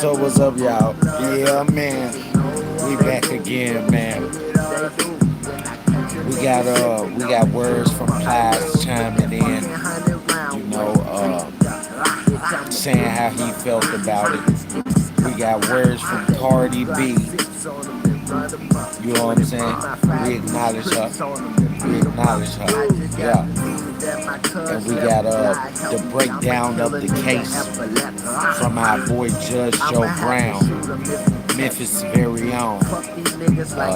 So what's up, y'all? Yeah, man. We back again, man. We got words from Plies chiming in. You know, saying how he felt about it. We got words from CardiB. You know what I'm saying? We acknowledge her. We acknowledge her. Yeah. And we got the breakdown of the case from our boy Judge Joe Brown, Memphis' very own.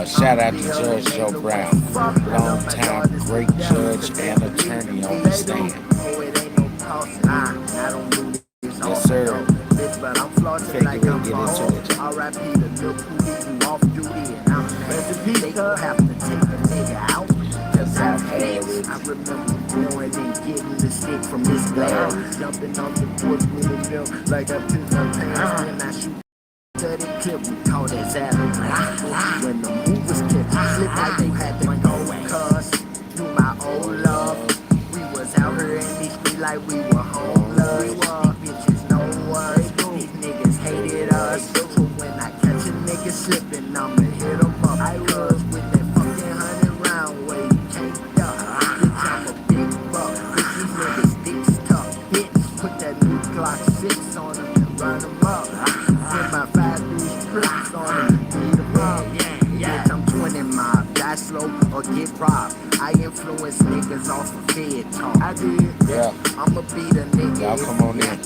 Shout out to Judge Joe Brown, long time great judge and attorney on the stand. Yes, sir. Fake it and get into it. I remember going and getting the stick from this glass, jumping off the porch with them like I took my pants when I shoot to the clip. We call that savage. When the movers kept slip like they had to go cause through my old love. We was out here in these streets like we were homeless. These bitches know us. These niggas hated us. So when I catch a nigga slipping, I'ma hit him up. I was with that fucking 100 round way. Block 6 on them and run them up. Put my 5 these strips on them and beat them up. Bitch, I'm 20 mob, die slow or get robbed. I influence niggas off of Fed talk. I did. Yeah. I'ma beat a nigga. Y'all come on in.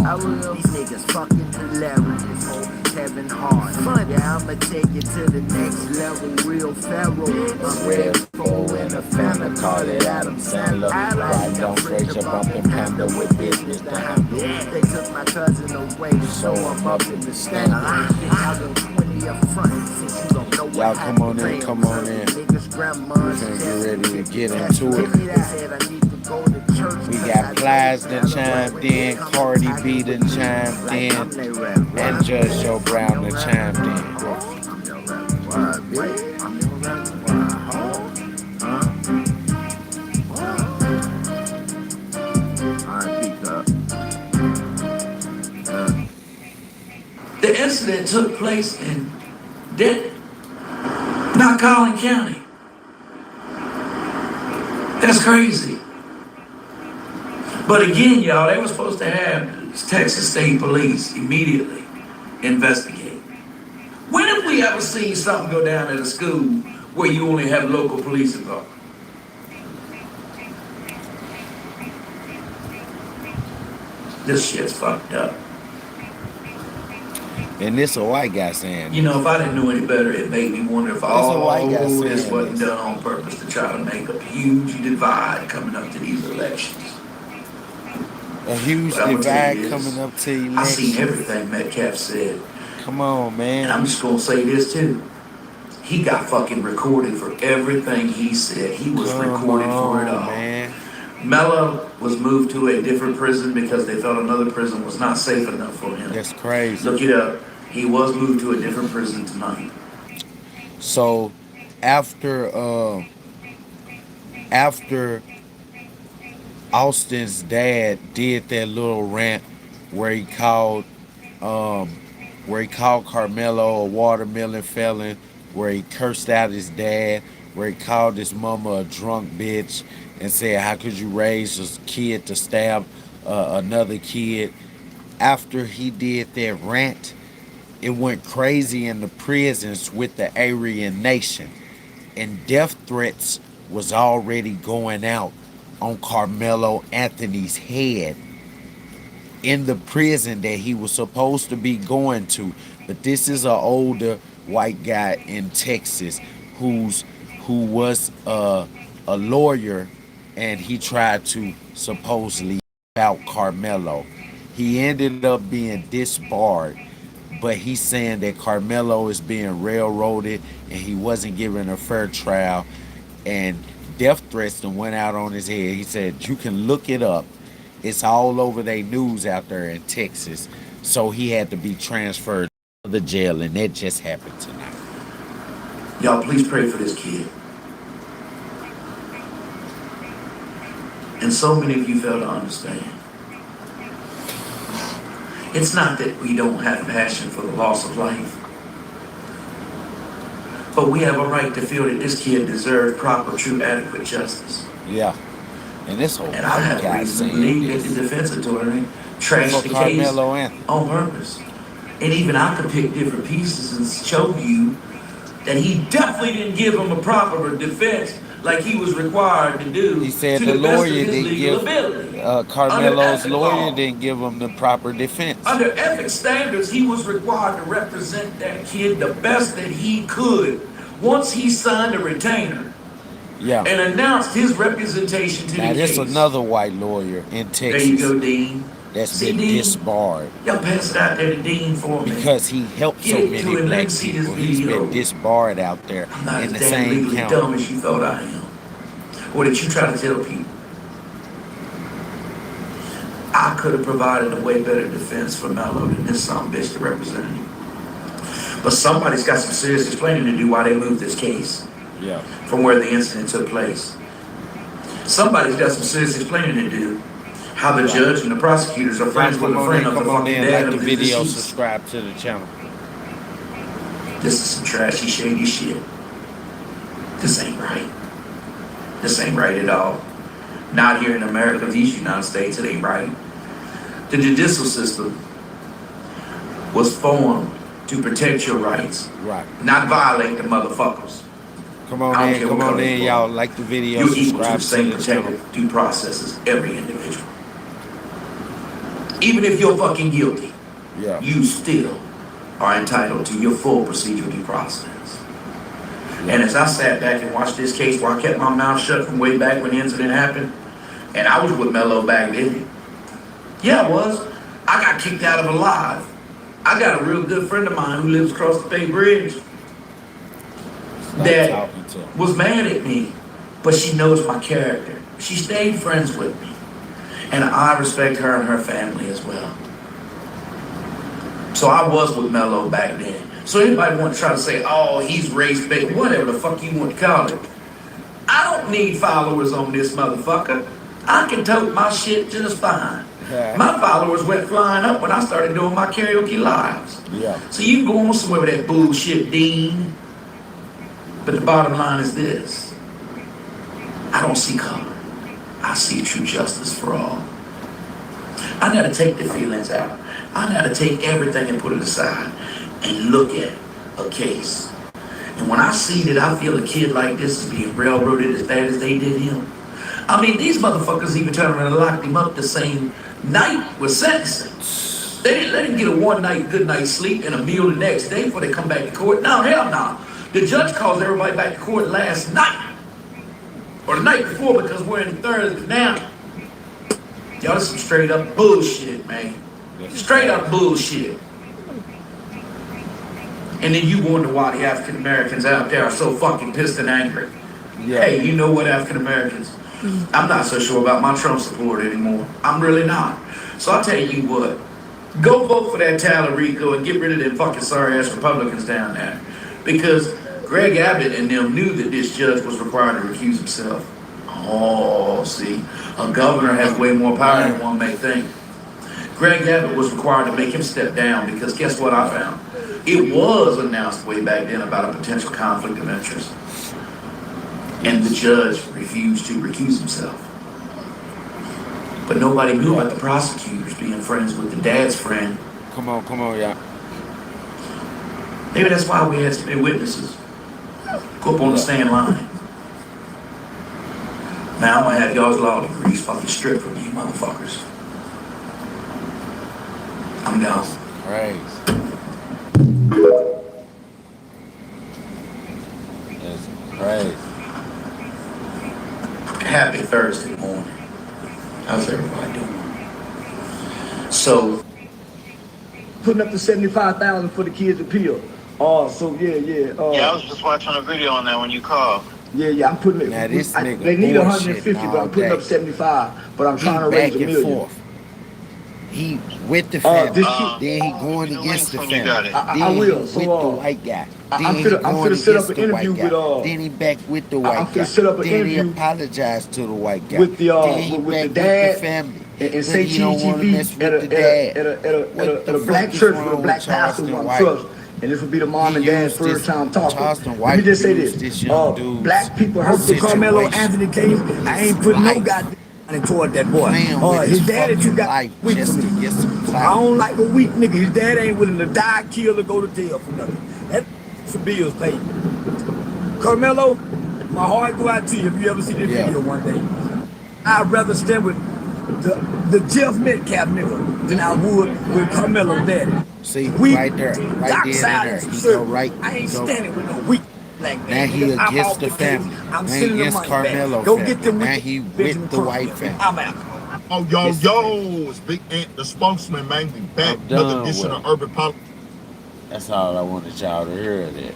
I will. These niggas fucking hilarious. Kevin Hart. Fun. Yeah, I'ma take it to the next level. Real Pharaoh. I'm red foe in a family. Call it Adam Sandler. I don't fresh up up and panda with business to handle. They took my cousin away, so I'm up in the stand. I got 20 up front since you don't know what y'all come on in, come on in. Niggas grandmas and get ready to get into it. They said I need to go to church. We got Plies that chimed in, CardiB that chimed in, and Judge Joe Brown that chimed in. The incident took place in Denton, not Collin County. That's crazy. But again, y'all, they were supposed to have Texas State Police immediately investigate. When have we ever seen something go down at a school where you only have local police involved? This shit's fucked up. And this a white guy saying, you know, if I didn't know any better, it made me wonder if all this wasn't this. done on purpose to try to make a huge divide coming up to these elections. A huge divide coming up to elections. I seen everything Metcalf said. Come on, man. And I'm just gonna say this too. He got fucking recorded for everything he said. He was recorded for it all. Man. Mello was moved to a different prison because they felt another prison was not safe enough for him. That's crazy. Look it up. He was moved to a different prison tonight. So after Austin's dad did that little rant where he called Karmelo a watermelon felon, where he cursed out his dad, where he called his mama a drunk bitch and said, how could you raise a kid to stab another kid? After he did that rant, it went crazy in the prisons with the Aryan Nation. And death threats was already going out on Karmelo Anthony's head in the prison that he was supposed to be going to. But this is an older white guy in Texas who was a lawyer, and he tried to supposedly out Karmelo. He ended up being disbarred, but he's saying that Karmelo is being railroaded and he wasn't given a fair trial, and death threats that went out on his head. He said, you can look it up. It's all over their news out there in Texas. So he had to be transferred to the jail, and that just happened tonight. Y'all, please pray for this kid. And so many of you fail to understand. It's not that we don't have passion for the loss of life, but we have a right to feel that this kid deserved proper, true, adequate justice. Yeah. And this whole And I white have guy reason to saying believe that this. the defense attorney For trashed the case Karmelo Anthony. on purpose. And even I could pick different pieces and show you that he definitely didn't give him a proper defense like he was required to do. He said to the best of lawyer his didn't legal give ability. Karmelo's Under lawyer ethics law. didn't give him the proper defense. Under ethics standards, he was required to represent that kid the best that he could once he signed a retainer Yeah. and announced his representation to Now the this case. another white lawyer in There you Texas go, Dean. that's See, been Dean? disbarred Y'all pass it out there to Dean for me. because he helped so Get it many to him. Let black him see this people. He's video. been disbarred out there I'm not in as the damn same legally county. dumb as you thought I am. Or that you try to tell people. I could have provided a way better defense for Melo than this son bitch to represent him. But somebody's got some serious explaining to do why they moved this case Yeah. from where the incident took place. Somebody's got some serious explaining to do. How the judge and the prosecutors are friends with a friend of the come on fucking in, dad like the of the video, deceased. subscribe to the channel. This is some trashy, shady shit. This ain't right. This ain't right at all. Not here in America, these United States, it ain't right. The judicial system was formed to protect your rights, Right. not violate the motherfuckers. Come I on don't in, care come what on color in, you are. y'all. Like the video, You're equal to subscribe the same to the channel. protected due process as every individual. Even if you're fucking guilty, Yeah. you still are entitled to your full procedural due process. And as I sat back and watched this case where I kept my mouth shut from way back when the incident happened, and I was with Melo back then. Yeah, I was. I got kicked out of Alive. I got a real good friend of mine who lives across the Bay Bridge Stop that talking to him. was mad at me, but she knows my character. She stayed friends with me. And I respect her and her family as well. So I was with Melo back then. So anybody want to try to say, oh, he's race-based, whatever the fuck you want to call it. I don't need followers on this motherfucker. I can tote my shit just fine. My followers went flying up when I started doing my karaoke lives. Yeah. So you can go on somewhere with that bullshit, Dean. But the bottom line is this. I don't see color. I see true justice for all. I gotta take the feelings out. I gotta take everything and put it aside and look at a case. And when I see that I feel a kid like this is being railroaded as bad as they did him, I mean, these motherfuckers even turned around and locked him up the same night with sentencing. They didn't let him get a one night, good night's sleep and a meal the next day before they come back to court. No, hell no. The judge calls everybody back to court last night. Or the night before because we're in Thursday now. Y'all, this is some straight up bullshit, man. Straight up bullshit. And then you wonder why the African Americans out there are so fucking pissed and angry. Yeah. Hey, you know what, African Americans? I'm not so sure about my Trump support anymore. I'm really not. So I'll tell you what. Go vote for that Tallarico and get rid of them fucking sorry ass Republicans down there. Because Greg Abbott and them knew that this judge was required to recuse himself. Oh, see, a governor has way more power than one may think. Greg Abbott was required to make him step down because guess what I found? It was announced way back then about a potential conflict of interest. And the judge refused to recuse himself. But nobody knew about the prosecutors being friends with the dad's friend. Come on, y'all. Maybe that's why we had so many witnesses go up on the stand line. Now I'm gonna have y'all's law degrees fucking stripped from you motherfuckers. I'm gone. Crazy. That's crazy. Happy Thursday morning. How's everybody doing? So, Putting up to 75,000 for the kids' appeal. Oh, so yeah. Yeah, I was just watching a video on that when you called. Yeah, I'm putting it. Now this nigga they need bullshitting 150, but I'm putting all up day. 75. But I'm trying to He raise back $1 and million. forth. He with the family. this then he going the against the links when you family. got it. Then I will. he So, with the white guy. Then I'm he finna going set up against an the interview white guy. with, Then he back with the I'm white finna guy. set up an Then he interview apologized to the white guy. with the, then he with back the dad. with the family. and But say he don't want to mess TGV with the dad. What at the a black fuck is church with a wrong with black pastor Charleston who I White? trust, and this would be the He mom and dad's used first this, time talking. Charleston Let me White just say used this: this young dude's black people hurt the Karmelo situation, Anthony case. I his ain't putting no life, goddamn money toward that boy. playing with his His daddy too fucking got life weak for just to me. get some I clout. don't like a weak nigga. His dad ain't willing to die, kill, or go to jail for nothing. That some bills paid. Karmelo, my heart go out to you if you ever see this video one day. I'd rather stand with the Jeff Metcalf nigga than I would with Karmelo's daddy. See, Weak, right there, right dark then and side there. and He go conservative. right. I ain't He go. standing with no weak black Now man. he Nigga, I'm against off the the case. family. I'm Now he sending the against money back. Karmelo Go family. get them Now with he Benjamin with the Crump. white family. I'm out. Oh, yo, it's Big Ant, the spokesman, man. We back. I'm Another done edition with of Urban Politics. That's all I wanted y'all to hear of that.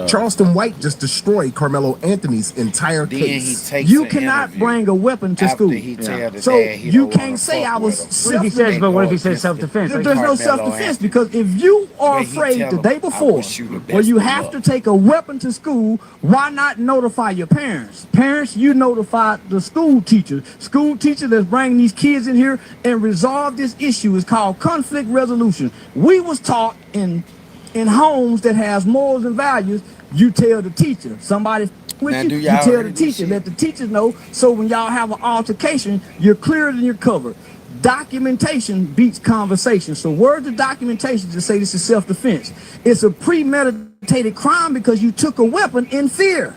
Charleston White just destroyed Karmelo Anthony's entire Then he case. takes You an cannot interview bring a weapon to after school. he tell the So dad he you don't wanna can't say fuck I was with him. What if he says, but what if he says self-defense? There's no Karmelo self-defense Anthony. because if you are But he afraid tell the him, day "I before, wish you the where best you of have luck." to take a weapon to school, why not notify your parents? Parents, you notify the school teacher. School teacher that's bringing these kids in here and resolve this issue is called conflict resolution. We was taught in homes that has morals and values, you tell the teacher. Somebody with Now, you, do you y'all tell hear the this teacher, shit? let the teachers know, so when y'all have an altercation, you're cleared and you're covered. Documentation beats conversation. So word to documentation to say this is self-defense. It's a premeditated crime because you took a weapon in fear.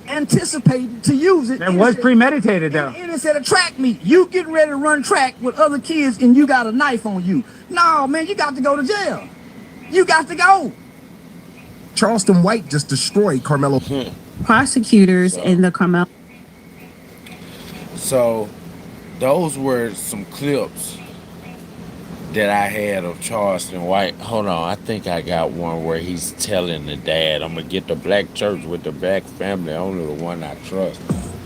Anticipating to use it. That was premeditated, though. And it's at a track meet. You getting ready to run track with other kids and you got a knife on you. No, man, you got to go to jail. You got to go. Charleston White just destroyed Karmelo. Prosecutors in the Karmelo. So, those were some clips that I had of Charleston White. Hold on, I think I got one where he's telling the dad, "I'm gonna get the black church with the black family, only the one I trust."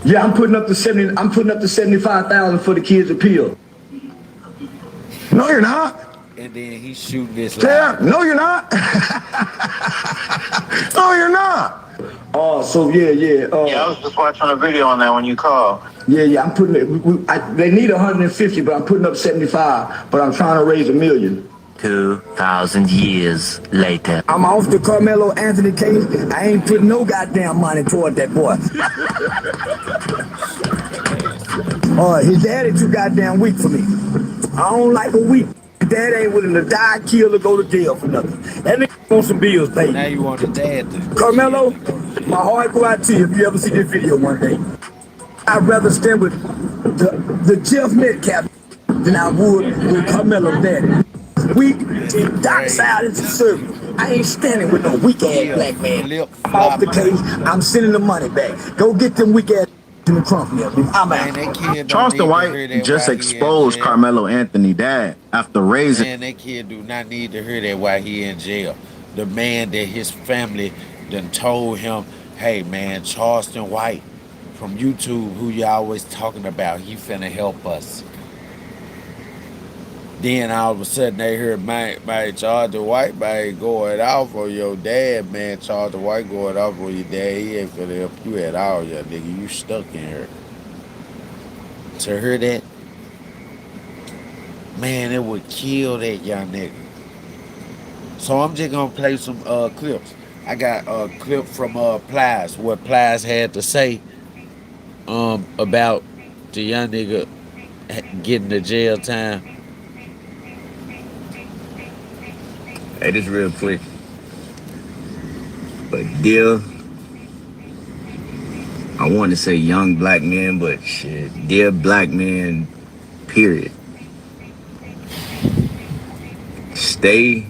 Yeah, I'm putting up the 75,000 for the kids' appeal. No, you're not. And then he's shooting this Yeah, line. no, you're not. No, you're not. Oh, so yeah. Yeah, I was just watching a video on that when you called. Yeah. I'm putting it. They need 150, but I'm putting up 75. But I'm trying to raise $1 million. 2,000 years later. I'm off the Karmelo Anthony case. I ain't putting no goddamn money toward that boy. His daddy too goddamn weak for me. I don't like a weak. His dad ain't willing to die, kill, or go to jail for nothing. That nigga want some bills paid. Now you want the dad to Karmelo, my heart go out to you if you ever see this video one day. I'd rather stand with the Jeff Metcalf than I would with Karmelo's daddy. Weak, dark side is conservative. I ain't standing with no weak ass black man. I'm off the case. I'm sending the money back. Go get them weak ass in the trunk. I'm Man, out. that kid don't Charleston need to hear White that just while he in exposed jail. Karmelo Anthony dad after raising. Man, that kid do not need to hear that while he in jail. The man that his family done told him, "Hey man, Charleston White from YouTube, who you always talking about, he finna help us." Then all of a sudden they heard, man, Charleston White, man, going off on your dad, man. Charleston White going off on your dad. He ain't finna help you at all, young nigga. You stuck in here. To hear that, man, it would kill that young nigga. So I'm just gonna play some clips. I got a clip from Plies, what Plies had to say about the young nigga getting the jail time. Hey, this real quick. But dear, I want to say young black men, but shit, dear black men, period. Stay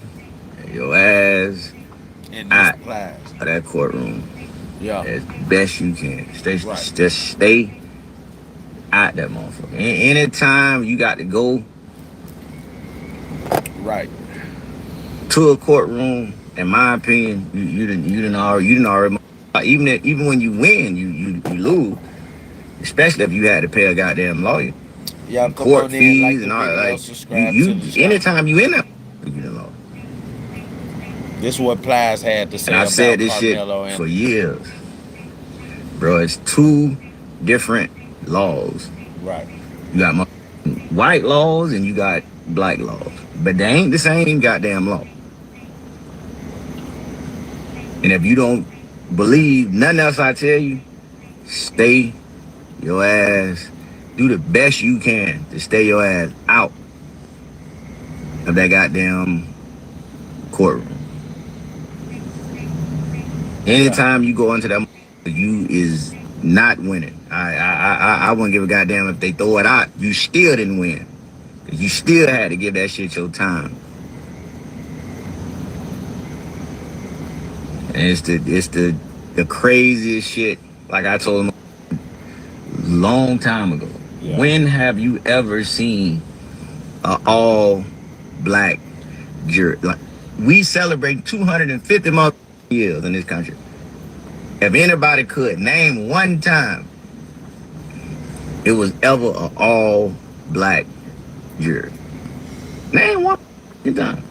your ass And out this Plies. of that courtroom Yeah. as best you can. Right. Just stay out that motherfucker. Anytime you got to go Right. to a courtroom, in my opinion, you didn't already. Even when you win, you lose. Especially if you had to pay a goddamn lawyer, Y'all come court on in, like fees the and all that. video, Like subscribe you to the channel. anytime you in that, you done lost. This is what Plies had to say And I've about said this shit Karmelo and for years, bro. It's two different laws. right. You got white laws and you got black laws, but they ain't the same goddamn law. And if you don't believe nothing else I tell you, stay your ass. Do the best you can to stay your ass out of that goddamn courtroom. Anytime you go into that, you is not winning. I wouldn't give a goddamn if they throw it out. You still didn't win. You still had to give that shit your time. And it's the craziest shit. Like I told him a long time ago. Yeah. When have you ever seen an all black jury? Like, we celebrate 250 years in this country. If anybody could name one time it was ever an all black jury, name one time.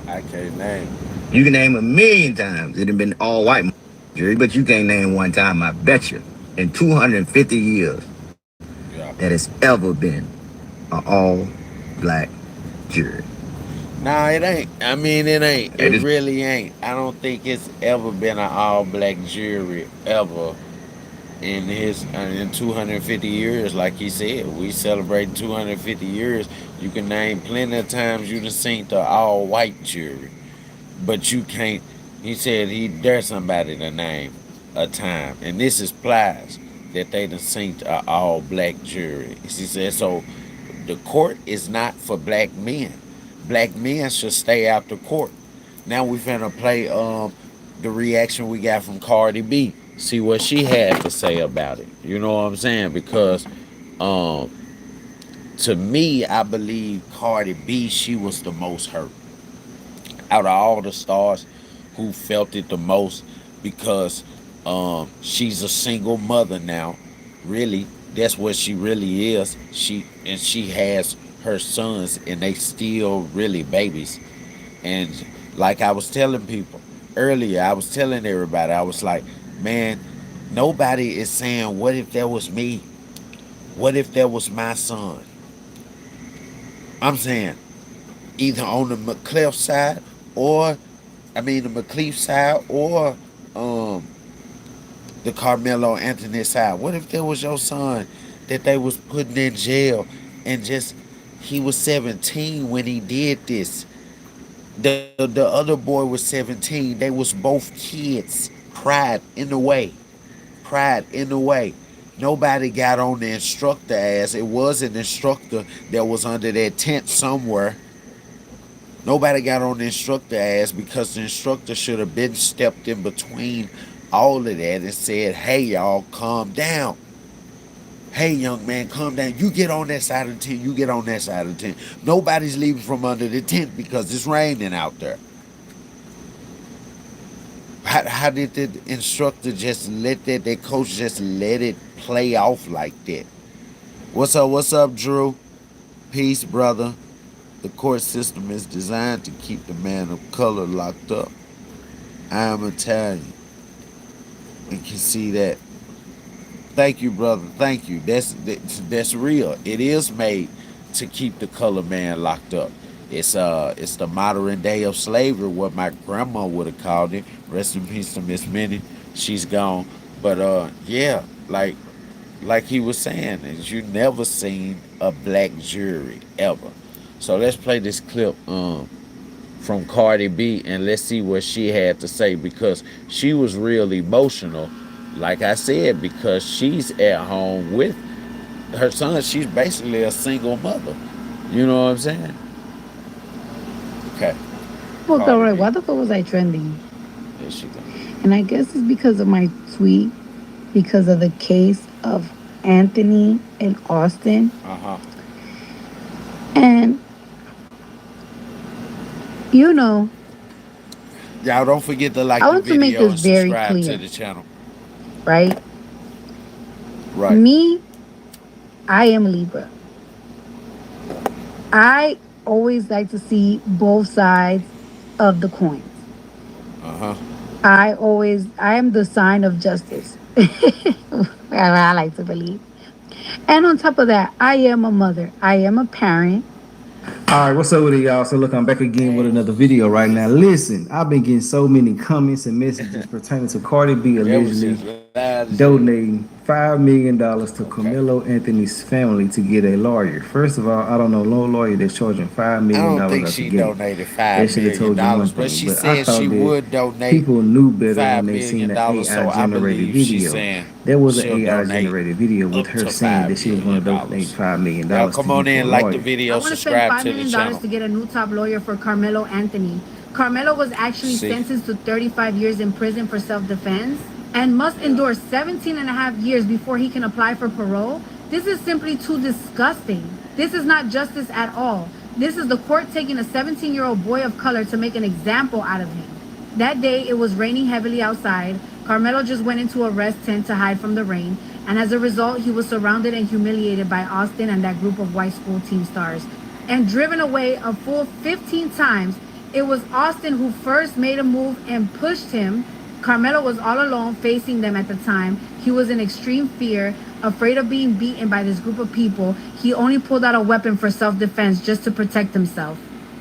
I can't name. You can name 1,000,000 times it have been all white jury, but you can't name one time, I bet you, in 250 years that it's ever been an all black jury. Nah, it ain't. I mean, it ain't. It really ain't. I don't think it's ever been an all black jury ever in 250 years. Like he said, we celebrate 250 years. You can name plenty of times you done seen the all white jury, but you can't. He said he dare somebody to name a time, and this is Plies that they done seen a all black jury. He said so. The court is not for black men. Black men should stay out the court. Now we finna play the reaction we got from CardiB. See what she had to say about it. You know what I'm saying? Because um to me, I believe CardiB, she was the most hurt out of all the stars who felt it the most because she's a single mother now. Really, that's what she really is. She has her sons and they still really babies. And like I was telling people earlier, I was telling everybody, I was like, man, nobody is saying, what if that was me? What if that was my son? I'm saying either on the McClelf side or the McCleaf side or um the Karmelo Anthony side. What if that was your son that they was putting in jail and just he was 17 when he did this? The other boy was 17. They was both kids. Pride in the way. Pride in the way. Nobody got on the instructor ass. It was an instructor that was under that tent somewhere. Nobody got on the instructor ass because the instructor should have been stepped in between all of that and said, hey, y'all, calm down. Hey, young man, calm down. You get on that side of the tent. You get on that side of the tent. Nobody's leaving from under the tent because it's raining out there. How did the instructor just let that coach just let it play off like that? What's up? What's up, Drew? Peace, brother. The court system is designed to keep the man of color locked up. I am Italian and can see that. Thank you, brother. Thank you. That's real. It is made to keep the colored man locked up. It's the modern day of slavery, what my grandma would have called it. Rest in peace to Miss Minnie. She's gone. But yeah, like he was saying, is you never seen a black jury ever. So let's play this clip from Cardi B and let's see what she had to say because she was real emotional. Like I said, because she's at home with her son. She's basically a single mother. You know what I'm saying? Okay. Well, Cardi, why the fuck was I trending? There she go. And I guess it's because of my tweet, because of the case of Anthony and Austin. And you know, y'all don't forget to like I want the to make video this and very subscribe clear, to the channel. Right? Right. Me, I am Libra. I always like to see both sides of the coins. I am the sign of justice. I like to believe. And on top of that, I am a mother. I am a parent. All right, what's up with it, y'all? So look, I'm back again with another video right now. Listen, I've been getting so many comments and messages pertaining to Cardi B That was allegedly just loud as hell. donating $5 million to Okay. Karmelo Anthony's family to get a lawyer. First of all, I don't know no lawyer that's charging $5 I million don't think out the she gate. donated That $5 should have million told you one dollars, but thing. she But I said she thought that would donate people knew better when $5 they seen million the dollars. So AI I generated believe she's video. saying There was an she'll AI donate generated video with up her to saying that $5 she was going million to donate dollars. $5 million Y'all to come you on for a in, like the lawyer. video, I want to spend subscribe $5 to the million dollars channel. to get a new top lawyer for Karmelo Anthony. Karmelo was actually See, sentenced to 35 years in prison for self-defense and must yeah, endure 17 and a half years before he can apply for parole. This is simply too disgusting. This is not justice at all. This is the court taking a 17-year-old boy of color to make an example out of him. That day, it was raining heavily outside. Karmelo just went into a rest tent to hide from the rain, and as a result, he was surrounded and humiliated by Austin and that group of white school team stars. And driven away a full 15 times, it was Austin who first made a move and pushed him. Karmelo was all alone facing them at the time. He was in extreme fear, afraid of being beaten by this group of people. He only pulled out a weapon for self-defense just to protect himself.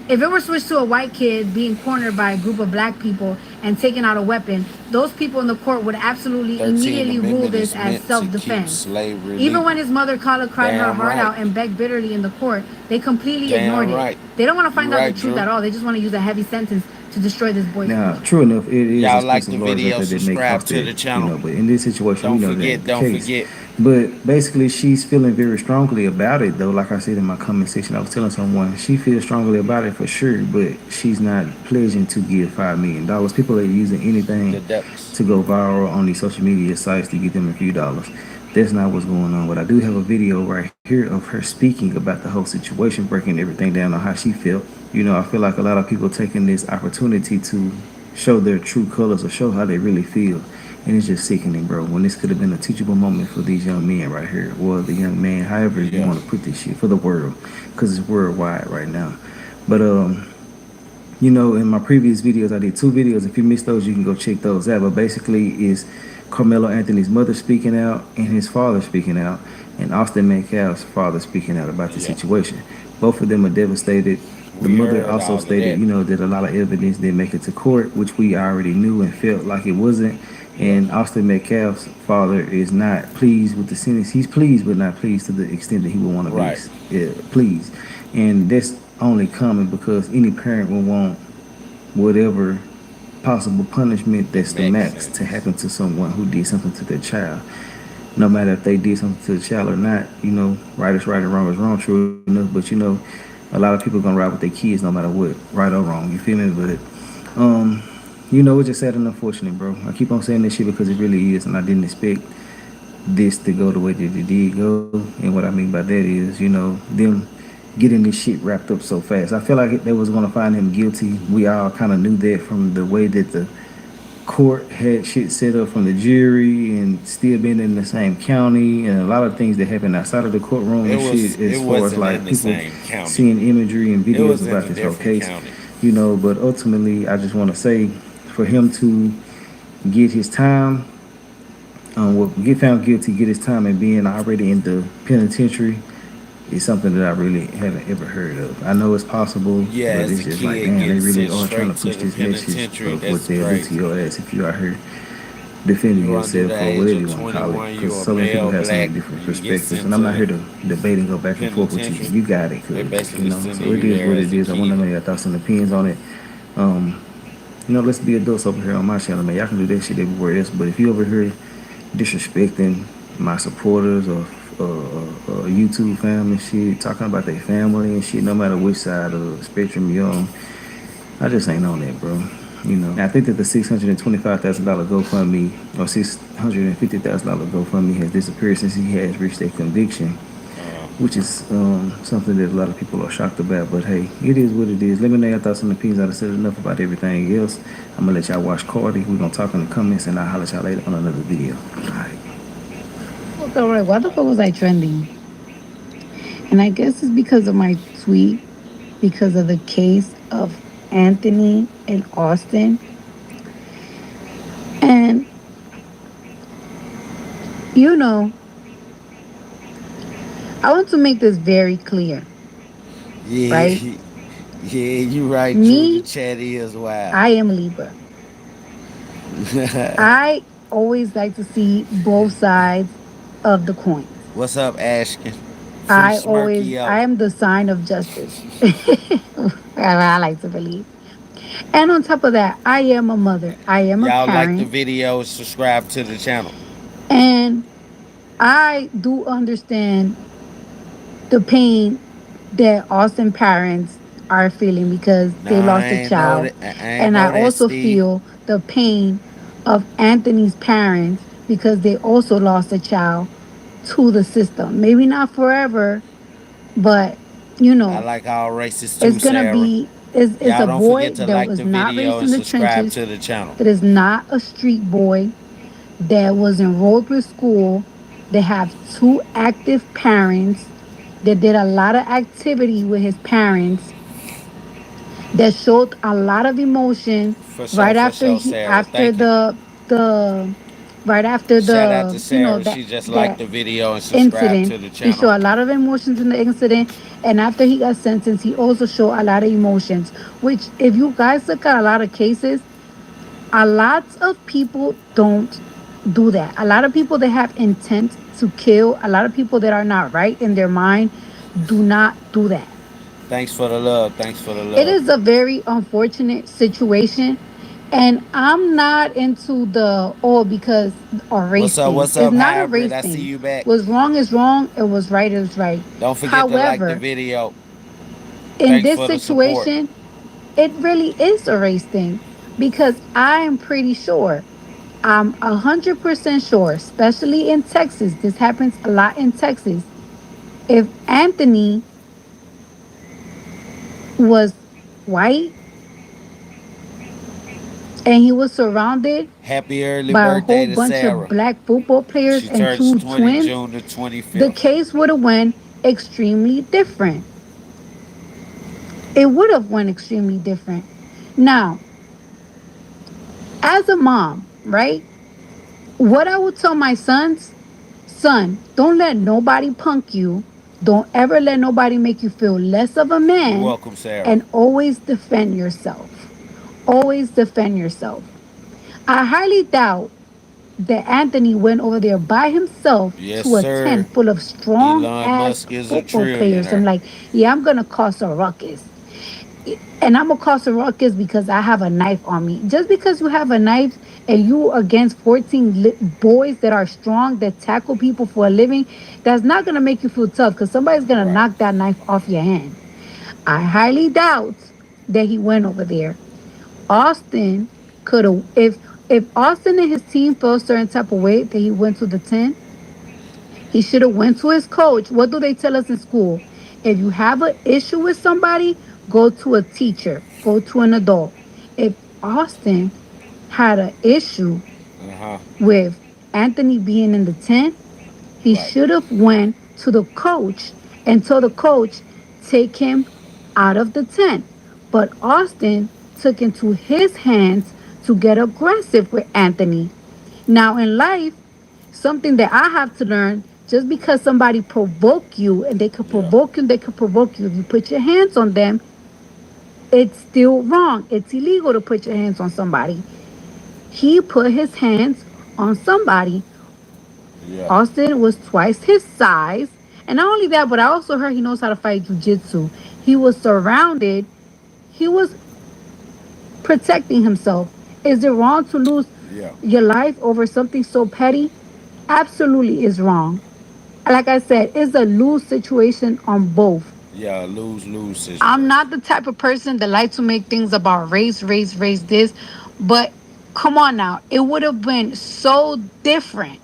If it were switched to a white kid being cornered by a group of black people and taking out a weapon, those people in the court would absolutely 13th immediately rule Amendment this is as meant to keep self-defense. slavery Even when legal. his mother Kala cried her Damn heart right. out and begged bitterly in the court, they completely ignored Damn it. right. They don't want to You find out the right, truth Drew. at all. They just want to use a heavy sentence to destroy this boy's Now, future. true enough, it is Y'all like the expensive lawyers out video, there that may subscribe cost to it, the channel. but in this situation, we know that ain't the Don't case. forget. But basically, she's feeling very strongly about it, though. Like I said in my comment section, I was telling someone she feels strongly about it for sure, but she's not pledging to give $5 million. People are using anything The ducks. to go viral on these social media sites to get them a few dollars. That's not what's going on. But I do have a video right here of her speaking about the whole situation, breaking everything down on how she felt. You know, I feel like a lot of people taking this opportunity to show their true colors or show how they really feel. And it's just sickening, bro. When this could have been a teachable moment for these young men right here, or the young man, however you Yeah. want to put this shit, for the world, because it's worldwide right now. But you know, in my previous videos, I did 2 videos. If you missed those, you can go check those out. But basically, is Karmelo Anthony's mother speaking out and his father speaking out, and Austin Metcalf's father speaking out about the Yeah. situation. Both of them are devastated. The We mother heard also all of stated, that. you know, that a lot of evidence didn't make it to court, which we already knew and felt like it wasn't. Yeah. And Austin Metcalf's father is not pleased with the sentence. He's pleased, but not pleased to the extent that he would want to Right. be pleased. And that's only coming because any parent will want whatever possible punishment that's the max to happen to someone who did something to their child. No matter if they did something to the child or not, you know, right is right and wrong is wrong, true enough. But you know, a lot of people are gonna ride with their kids no matter what, right or wrong. You feel me? But you know, it's just sad and unfortunate, bro. I keep on saying this shit because it really is, and I didn't expect this to go the way that it did go. And what I mean by that is, you know, them getting this shit wrapped up so fast. I feel like they was gonna find him guilty. We all kind of knew that from the way that the court had shit set up from the jury and still being in the same county and a lot of things that happened outside of the courtroom and shit as far as like people seeing imagery and videos about this whole case. You know, but ultimately I just want to say for him to get his time, get found guilty, get his time, and being already in the penitentiary is something that I really haven't ever heard of. I know it's possible, Yeah, but as it's the just like, kid damn, they gets really sent are trying to straight push to the this message penitentiary. of what That's they'll do to crazy. your ass if you out here defending You under yourself the or age whatever of you want to call 21, it. you Because a so many people male, have so many black, different you get perspectives, sent and I'm to not here the to debate and go back and forth with you. penitentiary. You got it, They cuz, basically you know. sending So it you is there what as it a is. I want to kid. know your thoughts and opinions on it. You know, let's be adults over here on my channel, man. Y'all can do that shit everywhere else, but if you over here disrespecting my supporters or YouTube family shit, talking about their family and shit, no matter which side of the spectrum you're on, I just ain't on that, bro. You know, I think that the $625,000 GoFundMe or $650,000 GoFundMe has disappeared since he has reached a conviction, which is something that a lot of people are shocked about. But hey, it is what it is. Let me know your thoughts and opinions. I've said enough about everything else. I'm gonna let y'all watch CardiB. We're gonna talk in the comments, and I'll holler at y'all later on another video. All right. All right, why the fuck was I trending? And I guess it's because of my tweet, because of the case of Anthony and Austin. And, you know, I want to make this very clear, Yeah, right? yeah, you right, Drew. The Me, chat is wild. I am Libra. I always like to see both sides of the coins. What's up, Ashkin? Free Smirky up. I am the sign of justice. I like to believe. And on top of that, I am a mother. I am a Y'all like the parent. video, subscribe to the channel. And I do understand the pain that Austin parents are feeling because they Nah, I lost a ain't know child. that. I ain't And I know that, also Steve. feel the pain of Anthony's parents because they also lost a child to the system. Maybe not forever, but you I know, like all races too, it's gonna Sarah. be it's Y'all a don't boy forget to that like was the not video raised and in the subscribe trenches. to the channel. That is not a street boy that was enrolled with school. They have two active parents that did a lot of activity with his parents that showed a lot of emotion right For after sure, he Sarah. after Thank you. the right after Shout out to the Sarah. that She just liked that the video and subscribed incident. to the He channel. showed a lot of emotions in the incident, and after he got sentenced he also showed a lot of emotions, which if you guys look at a lot of cases, a lot of people don't do that. A lot of people that have intent to kill, a lot of people that are not right in their mind do not do that. Thanks for the love. Thanks for the It love. is a very unfortunate situation. And I'm not into the oh because a race thing. What's It's up, not a Hybrid? race I see thing. you back. What's wrong is wrong. It was right is right. Don't forget to like the However, video. in Thanks this for the support. situation, it really is a race thing because I am pretty sure, I'm 100% sure, especially in Texas, this happens a lot in Texas. If Anthony was white and he was surrounded Happy early by a birthday whole to bunch of Sarah. black football players She and turns two 20 twins, June the the 25th. case would have went extremely different. It would have went extremely different. Now, as a mom, right? What I would tell my sons, son, don't let nobody punk you. Don't ever let nobody make you feel less of a You're man, welcome, Sarah. and always defend yourself. Always defend yourself. I highly doubt that Anthony went over there by himself Yes, to a sir. tent full of strong Elon ass Musk is a football players and trillionaire. like, yeah, I'm gonna cause a ruckus. And I'm gonna cause a ruckus because I have a knife on me. Just because you have a knife and you against 14 boys that are strong that tackle people for a living, that's not gonna make you feel tough because somebody's gonna Right. knock that knife off your hand. I highly doubt that he went over there. Austin could have if Austin and his team felt a certain type of way that he went to the 10, he should have went to his coach. What do they tell us in school? If you have an issue with somebody, go to a teacher, go to an adult. If Austin had an issue Uh-huh. with Anthony being in the tent, he Right. should have went to the coach and told the coach take him out of the tent. But Austin took into his hands to get aggressive with Anthony. Now in life, something that I have to learn, just because somebody provoke you and they could Yeah. provoke you, they could provoke you. If you put your hands on them, it's still wrong. It's illegal to put your hands on somebody. He put his hands on somebody. Yeah. Austin was twice his size. And not only that, but I also heard he knows how to fight jujitsu. He was surrounded. He was protecting himself. Is it wrong to lose Yeah. your life over something so petty? Absolutely is wrong. Like I said, it's a lose situation on both. Yeah. Lose I'm situation. not the type of person that likes to make things about race this, but come on now. It would have been so different.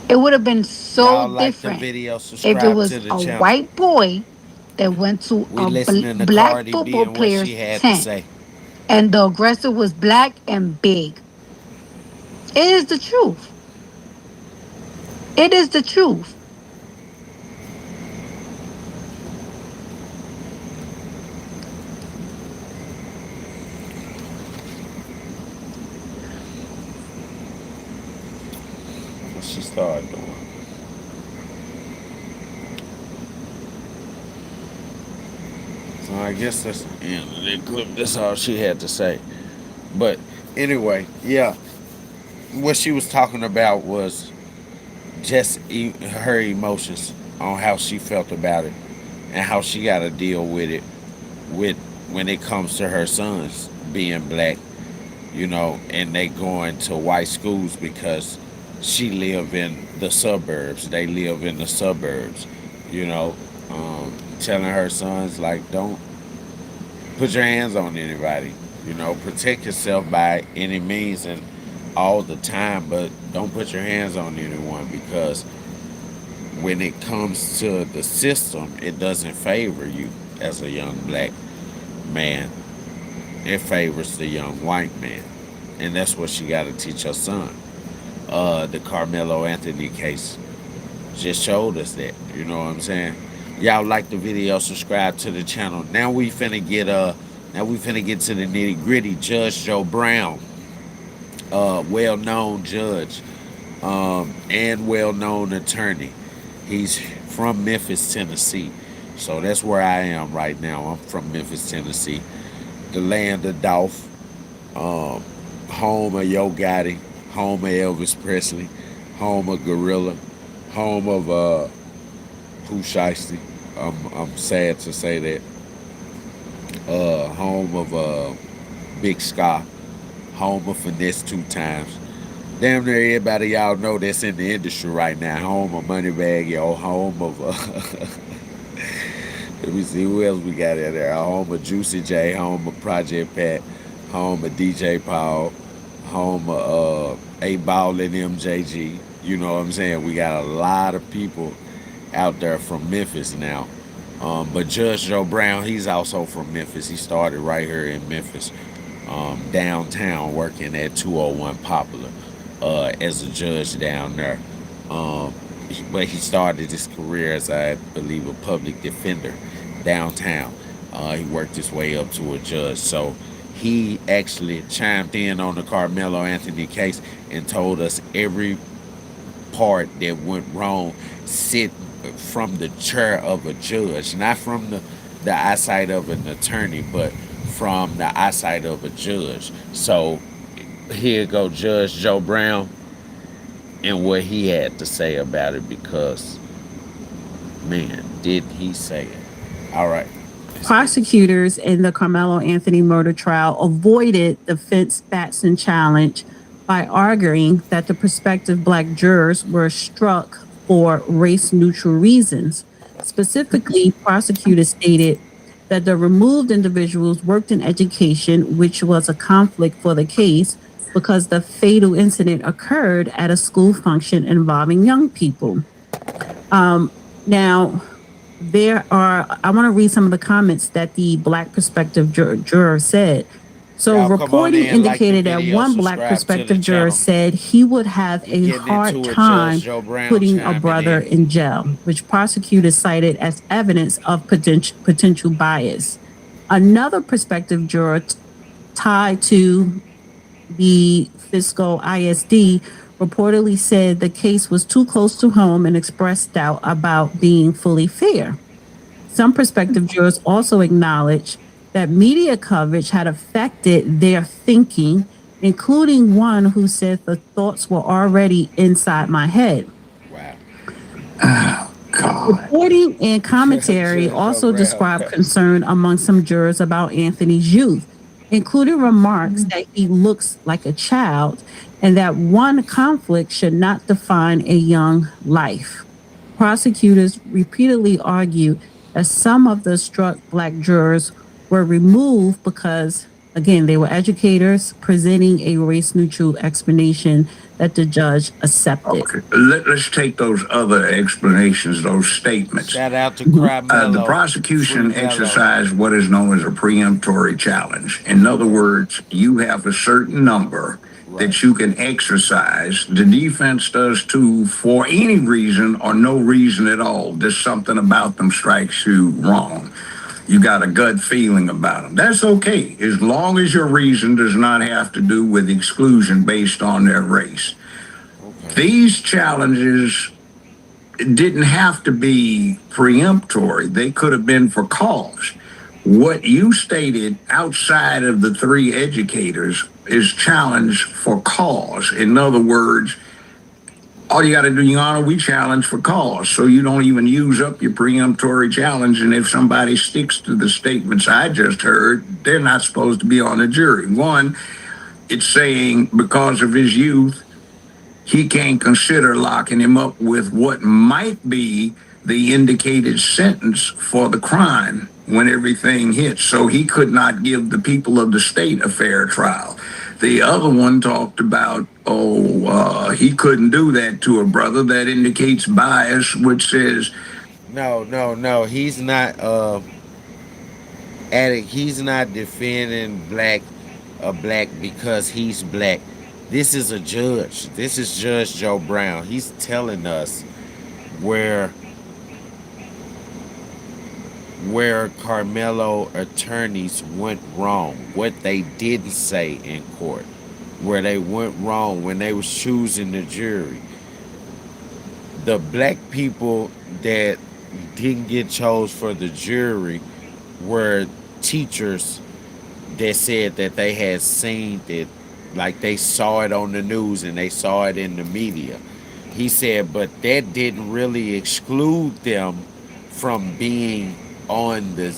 It would have been so Y'all like the different video, if it subscribe was to the a channel. white boy that went to We a listening to black Cardi B football and what she player's had to tent say. and the aggressor was black and big. It is the truth. It is the truth. What she started doing. I guess that's the end of the clip. That's all she had to say. But anyway, yeah, what she was talking about was just her emotions on how she felt about it and how she got to deal with it with when it comes to her sons being black, and they going to white schools because she live in the suburbs. They live in the suburbs, you know, telling her sons like, don't put your hands on anybody. Protect yourself by any means and all the time, but don't put your hands on anyone because when it comes to the system, it doesn't favor you as a young black man. It favors the young white man. And that's what she got to teach her son. The Karmelo Anthony case just showed us that. You know what I'm saying? Y'all like the video, subscribe to the channel. Now we finna get to the nitty gritty. Judge Joe Brown, well known judge, and well known attorney. He's from Memphis, Tennessee. So that's where I am right now. I'm from Memphis, Tennessee, the land of Dolph, home of Yo Gotti, home of Elvis Presley, home of Gorilla, home of Pooh Shiesty. I'm sad to say that. Home of Big Ska, home of Finesse 2 Times. Damn near everybody y'all know that's in the industry right now. Home of Moneybag Yo, home of let me see who else we got in there. Home of Juicy J, home of Project Pat, home of DJ Paul, home of A Ball and MJG. You know what I'm saying? We got a lot of people out there from Memphis now. But Judge Joe Brown, he's also from Memphis. He started right here in Memphis, downtown, working at 201 Popular as a judge down there. But he started his career as, I believe, a public defender downtown. He worked his way up to a judge. So he actually chimed in on the Karmelo Anthony case and told us every part that went wrong sit from the chair of a judge, not from the eyesight of an attorney, but from the eyesight of a judge. So here go Judge Joe Brown and what he had to say about it, because man, did he say it. All right. Prosecutors in the Karmelo Anthony murder trial avoided the Fitz-Batson challenge by arguing that the prospective black jurors were struck for race-neutral reasons. Specifically, prosecutors stated that the removed individuals worked in education, which was a conflict for the case because the fatal incident occurred at a school function involving young people. Now, I want to read some of the comments that the black prospective juror said. So reporting indicated that one black prospective juror said he would have a hard time putting a brother in jail, which prosecutors cited as evidence of potential bias. Another prospective juror tied to the Fiscal ISD reportedly said the case was too close to home and expressed doubt about being fully fair. Some prospective jurors also acknowledged that media coverage had affected their thinking, including one who said the thoughts were already inside my head. Wow. Oh, God. Reporting and commentary also described concern among some jurors about Anthony's youth, including remarks that he looks like a child and that one conflict should not define a young life. Prosecutors repeatedly argued that some of the struck black jurors were removed because, again, they were educators presenting a race-neutral explanation that the judge accepted. Okay. Let's take those other explanations, those statements. Shout out to Karmelo. The prosecution exercised what is known as a preemptory challenge. In other words, you have a certain number that you can exercise. The defense does too, for any reason or no reason at all. There's something about them strikes you wrong. You got a gut feeling about them. That's okay, as long as your reason does not have to do with exclusion based on their race. Okay. These challenges didn't have to be preemptory. They could have been for cause. What you stated outside of the three educators is challenge for cause. In other words, all you got to do, Your Honor, we challenge for cause. So you don't even use up your preemptory challenge. And if somebody sticks to the statements I just heard, they're not supposed to be on the jury. One, it's saying because of his youth, he can't consider locking him up with what might be the indicated sentence for the crime when everything hits. So he could not give the people of the state a fair trial. The other one talked about, he couldn't do that to a brother. That indicates bias, which says, No. He's not he's not defending a black because he's black. This is a judge. This is Judge Joe Brown. He's telling us where Karmelo attorneys went wrong, what they didn't say in court, where they went wrong when they was choosing the jury. The black people that didn't get chose for the jury were teachers that said that they had seen it, like they saw it on the news and they saw it in the media. He said, but that didn't really exclude them from being on the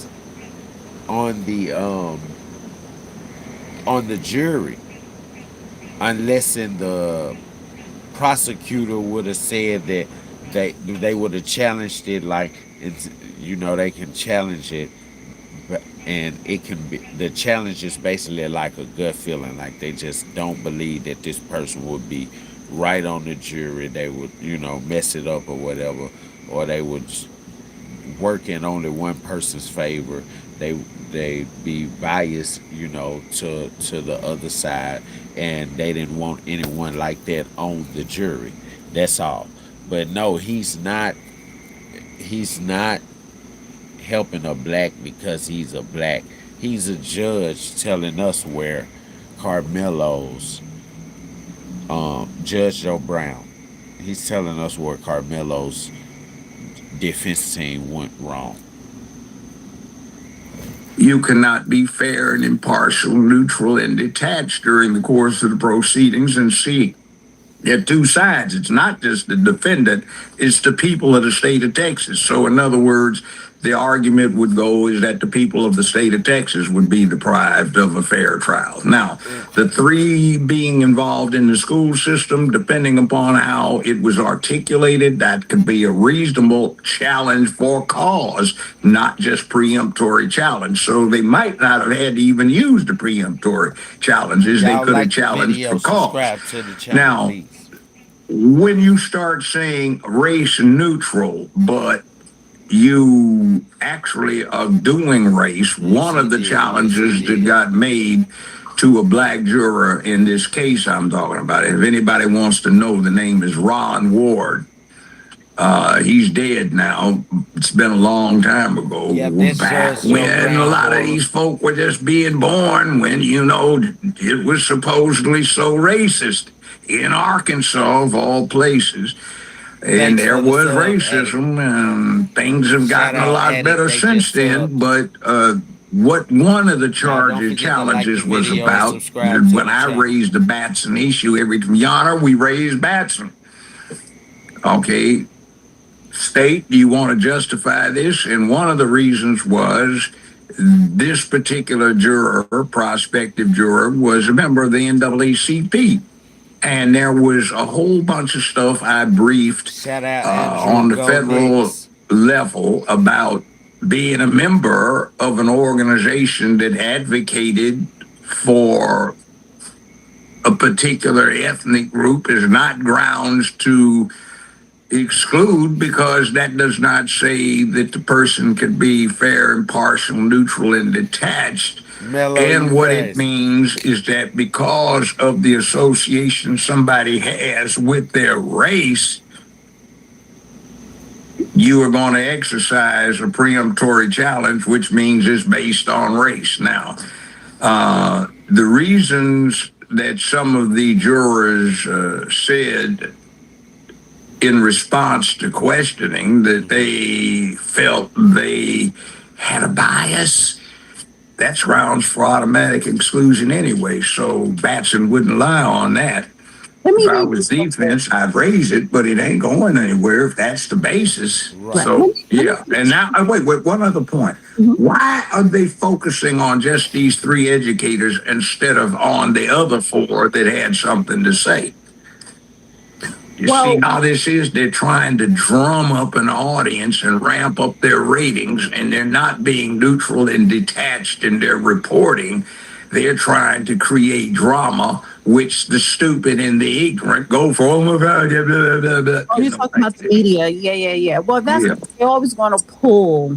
jury, unless the prosecutor would have said that they would have challenged it, like it's, they can challenge it, and it can be, the challenge is basically like a gut feeling, like they just don't believe that this person would be right on the jury. They would mess it up or whatever, or they would work in only one person's favor. They be biased, to the other side, and they didn't want anyone like that on the jury. That's all. But no, he's not helping a black because he's a black. He's a judge telling us where Karmelo's Judge Joe Brown. He's telling us where Karmelo's defense team went wrong. You cannot be fair and impartial, neutral, and detached during the course of the proceedings and see. There are two sides. It's not just the defendant, it's the people of the state of Texas. So in other words, the argument would go is that the people of the state of Texas would be deprived of a fair trial. Now, the three being involved in the school system, depending upon how it was articulated, that could be a reasonable challenge for cause, not just preemptory challenge. So they might not have had to even use the preemptory challenges. They could have challenged for cause. Now, when you start saying race neutral, but you actually are doing race, one of the challenges that got made to a black juror in this case I'm talking about, if anybody wants to know, the name is Ron Ward. He's dead now. It's been a long time ago. Back when a lot of these folk were just being born, when, it was supposedly so racist in Arkansas, of all places. And there was racism, and things have gotten a lot better since then. But what one of the challenges was about, when I raised the Batson issue, Your Honor, we raised Batson. Okay, state, do you want to justify this? And one of the reasons was this particular juror, prospective juror, was a member of the NAACP. And there was a whole bunch of stuff I briefed on the federal level about being a member of an organization that advocated for a particular ethnic group is not grounds to exclude, because that does not say that the person could be fair, impartial, neutral, and detached. And what it means is that because of the association somebody has with their race, you are going to exercise a preemptory challenge, which means it's based on race. Now, the reasons that some of the jurors said in response to questioning that they felt they had a bias, that's grounds for automatic exclusion anyway. So Batson wouldn't lie on that. If I was defense, I'd raise it, but it ain't going anywhere if that's the basis. Right. So, yeah. And now, wait, one other point. Why are they focusing on just these 3 educators instead of on the other 4 that had something to say? You see how this is? They're trying to drum up an audience and ramp up their ratings, and they're not being neutral and detached in their reporting. They're trying to create drama, which the stupid and the ignorant go for. Oh my God! Blah, blah, blah, blah. Oh, you're talking about the media. Yeah. Well, they're always going to pull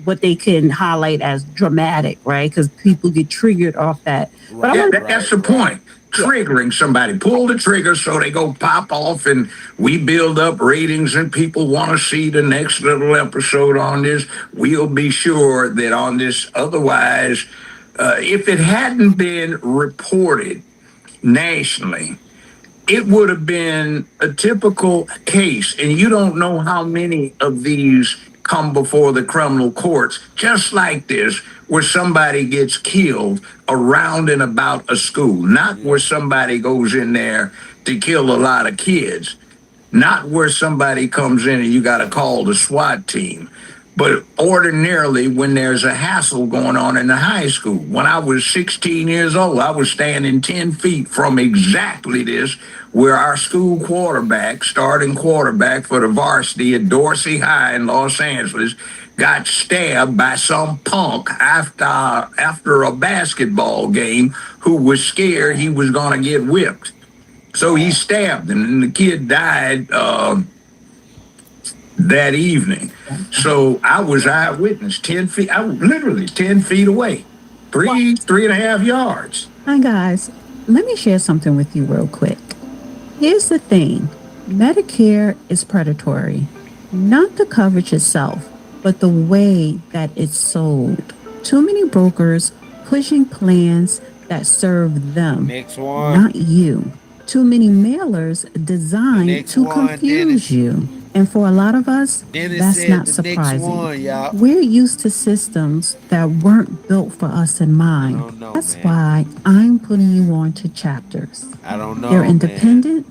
what they can highlight as dramatic, right? Because people get triggered off that. But that's the point. Triggering somebody, pull the trigger so they go pop off, and we build up ratings, and people want to see the next little episode on this. We'll be sure that on this. Otherwise, if it hadn't been reported nationally, it would have been a typical case, and you don't know how many of these come before the criminal courts, just like this, where somebody gets killed around and about a school, not where somebody goes in there to kill a lot of kids, not where somebody comes in and you got to call the SWAT team. But ordinarily, when there's a hassle going on in the high school, when I was 16 years old, I was standing 10 feet from exactly this, where our school quarterback, starting quarterback for the varsity at Dorsey High in Los Angeles, got stabbed by some punk after a basketball game who was scared he was going to get whipped. So he stabbed him, and the kid died that evening. So I was eyewitness, 10 feet. I was literally 10 feet away, 3.5 yards. Hi, guys. Let me share something with you real quick. Here's the thing. Medicare is predatory. Not the coverage itself, but the way that it's sold. Too many brokers pushing plans that serve them, not you. Too many mailers designed to confuse you. And for a lot of us, that's not surprising. We're used to systems that weren't built for us in mind. That's why I'm putting you on to Chapters. I don't know. They're independent,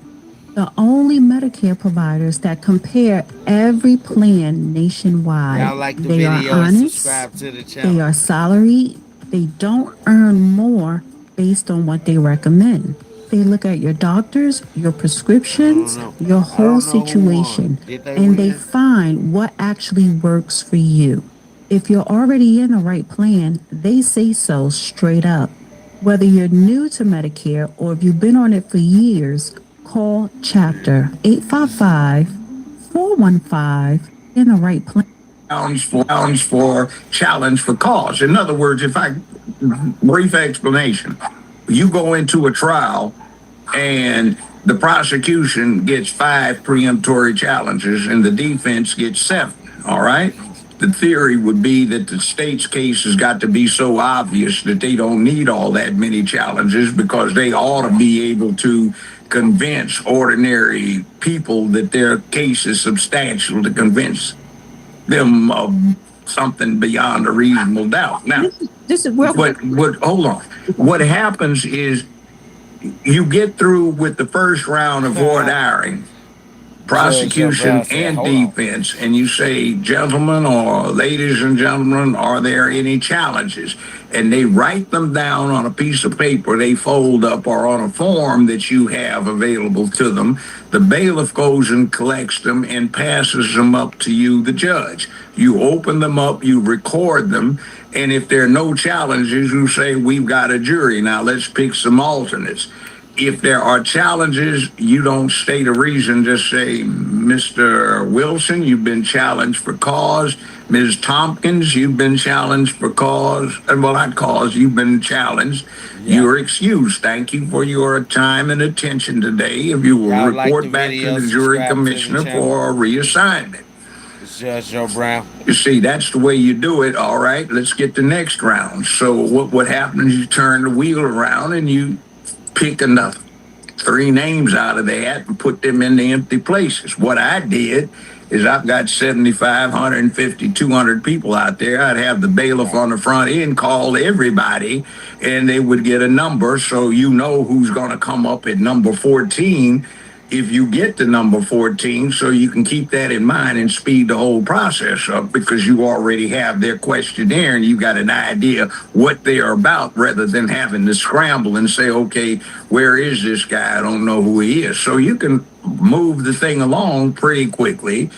the only Medicare providers that compare every plan nationwide. They are honest, they are salaried, they don't earn more based on what they recommend. They look at your doctors, your prescriptions, your whole situation, and they find what actually works for you. If you're already in the right plan, they say so straight up. Whether you're new to Medicare or if you've been on it for years, call Chapter 855-415 in the right plan. Challenge for cause. In other words, brief explanation. You go into a trial and the prosecution gets 5 preemptory challenges and the defense gets 7, all right? The theory would be that the state's case has got to be so obvious that they don't need all that many challenges because they ought to be able to convince ordinary people that their case is substantial to convince them of something beyond a reasonable doubt. Now, hold on. What happens is you get through with the first round of voir dire, prosecution and defense, and you say, gentlemen or ladies and gentlemen, are there any challenges? And they write them down on a piece of paper they fold up or on a form that you have available to them. The bailiff goes and collects them and passes them up to you, the judge. You open them up, you record them, and if there are no challenges, you say, we've got a jury. Now let's pick some alternates. If there are challenges, you don't state a reason. Just say, Mr. Wilson, you've been challenged for cause. Ms. Tompkins, you've been challenged for cause. Well, not cause, you've been challenged. Yeah. You're excused. Thank you for your time and attention today. If you will report back to the jury commissioner for a reassignment. Judge Joe Brown. You see, that's the way you do it. All right, let's get the next round. So what happens, you turn the wheel around and you pick enough 3 names out of the hat and put them in the empty places. What I did is I've got 75, 150, 200 people out there. I'd have the bailiff on the front end call everybody, and they would get a number, so you know who's going to come up at number 14 if you get to number 14, so you can keep that in mind and speed the whole process up, because you already have their questionnaire and you got an idea what they are about, rather than having to scramble and say, okay, where is this guy? I don't know who he is. So you can move the thing along pretty quickly.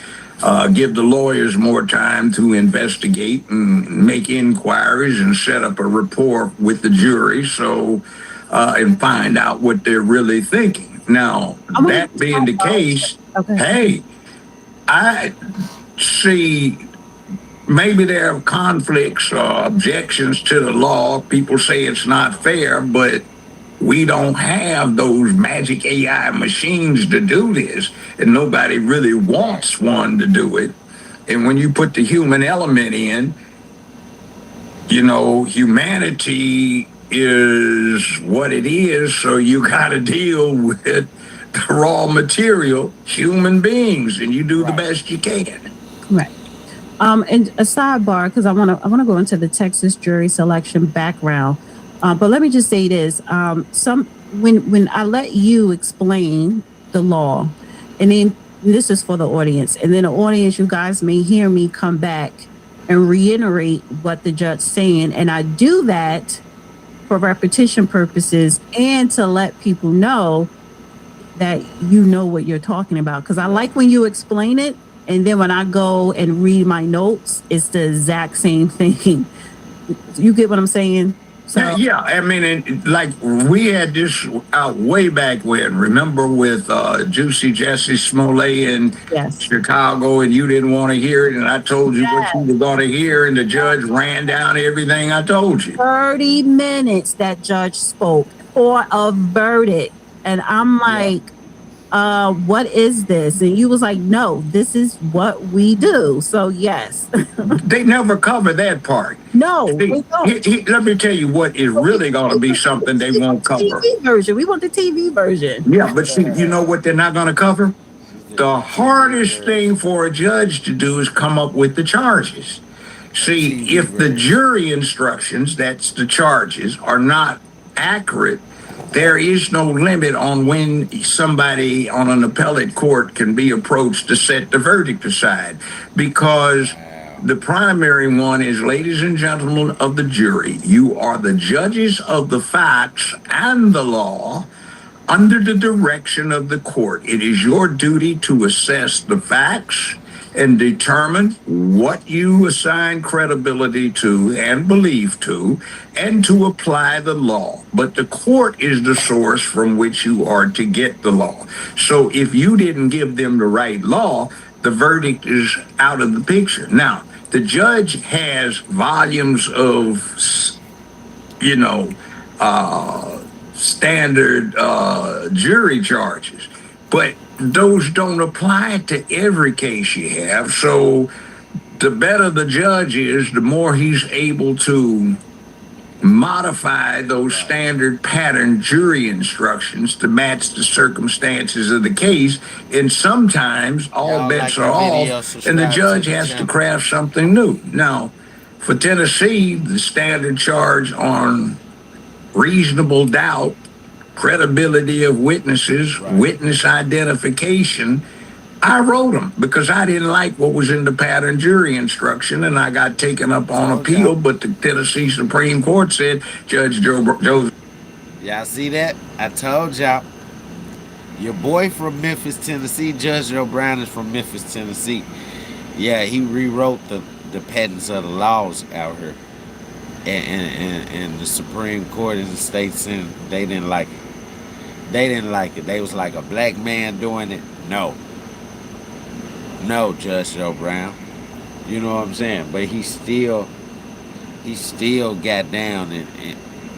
Give the lawyers more time to investigate and make inquiries and set up a rapport with the jury, so and find out what they're really thinking. Now, that being the case, hey, I see maybe there are conflicts or objections to the law. People say it's not fair, but we don't have those magic AI machines to do this, and nobody really wants one to do it. And when you put the human element in, you know, humanity is what it is, so you got to deal with the raw material, human beings, and you do the best you can. Right. And a sidebar, because I want to go into the Texas jury selection background, but let me just say this: when I let you explain the law, and then this is for the audience, and then the audience, you guys may hear me come back and reiterate what the judge's saying, and I do that for repetition purposes and to let people know that you know what you're talking about. Because I like when you explain it, and then when I go and read my notes, it's the exact same thing. You get what I'm saying? So yeah, I mean, like we had this out way back when. Remember with Juicy Jesse Smollett in Chicago, and you didn't want to hear it, and I told you what you were going to hear, and the judge ran down everything I told you. 30 minutes that judge spoke for a verdict, and I'm like, what is this? And you was like, no, this is what we do. So yes. They never cover that part. No, we don't. Let me tell you what is really going to be something they won't cover. TV version. We want the TV version. Yeah, but see, you know what they're not going to cover? The hardest thing for a judge to do is come up with the charges. See, if the jury instructions, that's the charges, are not accurate, there is no limit on when somebody on an appellate court can be approached to set the verdict aside, because the primary one is, ladies and gentlemen of the jury, you are the judges of the facts and the law under the direction of the court. It is your duty to assess the facts and determine what you assign credibility to and belief to, and to apply the law. But the court is the source from which you are to get the law. So if you didn't give them the right law, the verdict is out of the picture. Now, the judge has volumes of, you know, standard jury charges, but those don't apply to every case you have. So the better the judge is, the more he's able to modify those standard pattern jury instructions to match the circumstances of the case. And sometimes all bets are off, and the judge has to craft something new. Now, for Tennessee, the standard charge on reasonable doubt, credibility of witnesses, witness identification, I wrote them because I didn't like what was in the pattern jury instruction, and I got taken up on appeal, but the Tennessee Supreme Court said, Judge Joe. Y'all see that? I told y'all. Your boy from Memphis, Tennessee, Judge Joe Brown is from Memphis, Tennessee. Yeah, he rewrote the patents of the laws out here. And the Supreme Court and the state Senate, they didn't like it. They didn't like it. They was like, a black man doing it? No. No, Judge Joe Brown. You know what I'm saying? But he still got down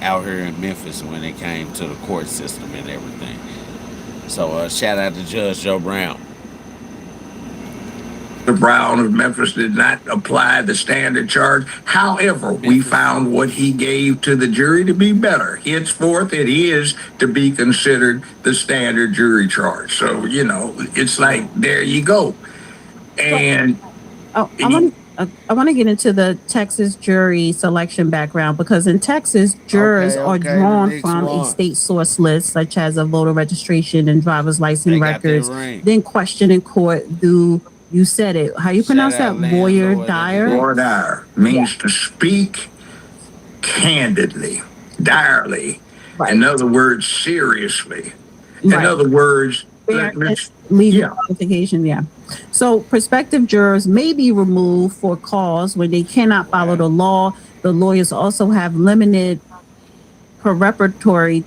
out here in Memphis when it came to the court system and everything. So shout out to Judge Joe Brown. The Brown of Memphis did not apply the standard charge. However, we found what he gave to the jury to be better. Henceforth, it is to be considered the standard jury charge. So, you know, it's like, there you go. And I want to get into the Texas jury selection background because in Texas, jurors are drawn from a state source list, such as a voter registration and driver's license records, then questioned in court through, you said it, how you pronounce that? Boyer Dyer? Boyer Dyer means to speak candidly, direly. Right. In other words, seriously. Right. In other words, legal qualification, yeah. So prospective jurors may be removed for cause when they cannot follow the law. The lawyers also have limited preemptory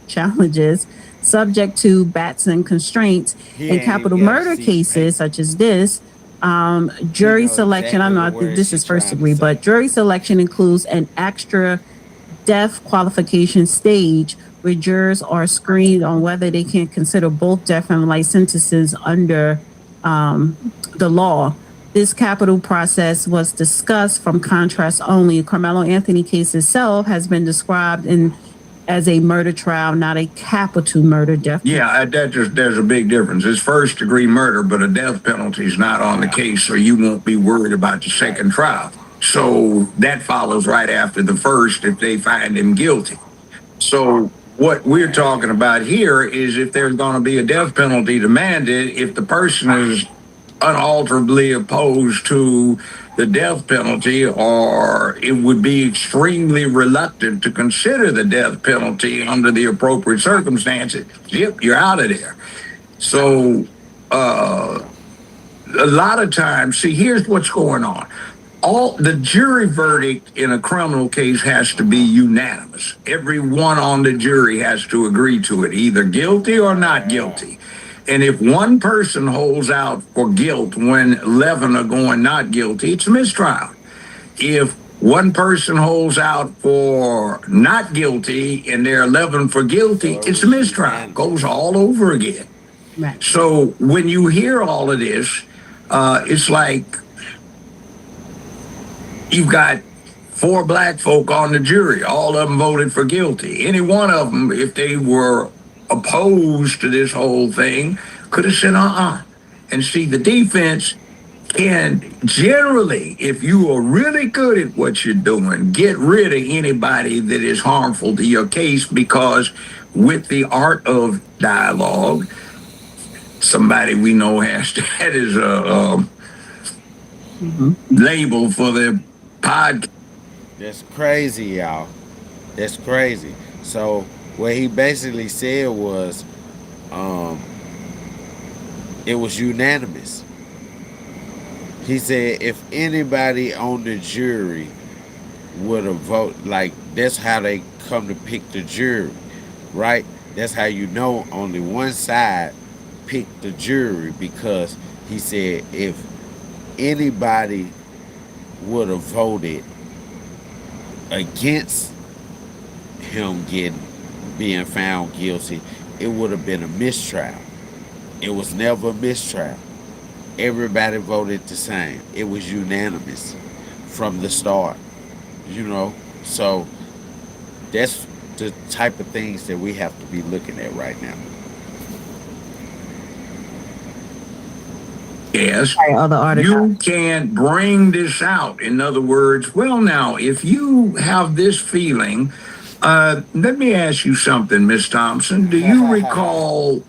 challenges subject to Batson constraints. In capital murder cases such as this, jury selection, I don't know if this is first degree, but jury selection includes an extra death qualification stage where jurors are screened on whether they can consider both death and life sentences under the law. This capital process was discussed from contrast only. Karmelo Anthony case itself has been described as a murder trial, not a capital murder death. Yeah, there's a big difference. It's first degree murder, but a death penalty is not on the case, so you won't be worried about the second trial. So that follows right after the first if they find him guilty. So what we're talking about here is if there's going to be a death penalty demanded, if the person is unalterably opposed to the death penalty, or it would be extremely reluctant to consider the death penalty under the appropriate circumstances, yep, you're out of there. So a lot of times, see, here's what's going on. All the jury verdict in a criminal case has to be unanimous. Everyone on the jury has to agree to it, either guilty or not guilty. And if one person holds out for guilt when 11 are going not guilty, it's a mistrial. If one person holds out for not guilty and there are 11 for guilty, it's a mistrial. It goes all over again. Right. So when you hear all of this, it's like you've got 4 black folk on the jury. All of them voted for guilty. Any one of them, if they were opposed to this whole thing, could have said, And see, the defense can generally, if you are really good at what you're doing, get rid of anybody that is harmful to your case, because with the art of dialogue, somebody we know that is a label for the podcast. That's crazy, y'all. That's crazy. So what he basically said was, it was unanimous. He said if anybody on the jury would have voted, like, that's how they come to pick the jury, right? That's how you know only one side picked the jury, because he said if anybody would have voted against him being found guilty, it would have been a mistrial. It was never a mistrial. Everybody voted the same. It was unanimous from the start, So that's the type of things that we have to be looking at right now. Yes, you can't bring this out. In other words, well, now, if you have this feeling, let me ask you something, Miss Thompson. Do you recall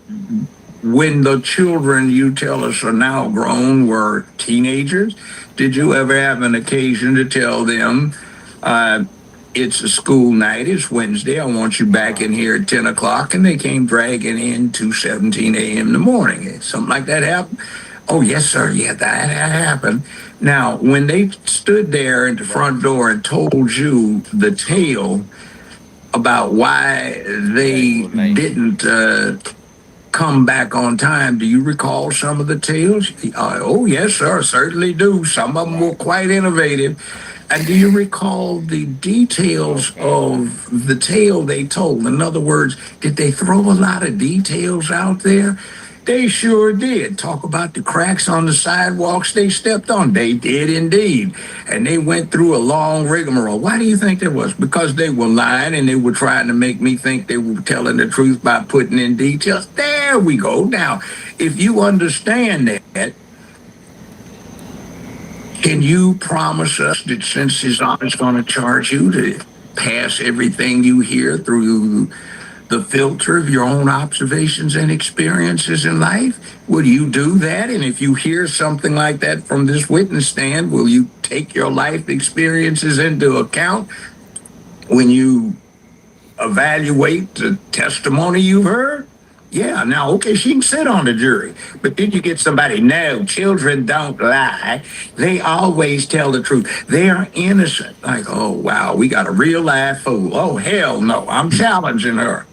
when the children you tell us are now grown were teenagers? Did you ever have an occasion to tell them, it's a school night, it's Wednesday, I want you back in here at 10 o'clock, and they came dragging in 2:17 a.m. in the morning? Something like that happened? Oh, yes, sir. Yeah, that happened. Now, when they stood there at the front door and told you the tale about why they didn't come back on time, do you recall some of the tales? Oh, yes, sir. Certainly do. Some of them were quite innovative. And do you recall the details of the tale they told? In other words, did they throw a lot of details out there? They sure did. Talk about the cracks on the sidewalks they stepped on. They did indeed. And they went through a long rigmarole. Why do you think that was? Because they were lying and they were trying to make me think they were telling the truth by putting in details. There There we go. Now, if you understand that, can you promise us that since his office is going to charge you to pass everything you hear through the filter of your own observations and experiences in life? Will you do that? And if you hear something like that from this witness stand, will you take your life experiences into account when you evaluate the testimony you've heard? Yeah, now, okay, she can sit on the jury. But did you get somebody? No, children don't lie. They always tell the truth. They are innocent. Like, oh, wow, we got a real live fool. Oh, hell no, I'm challenging her.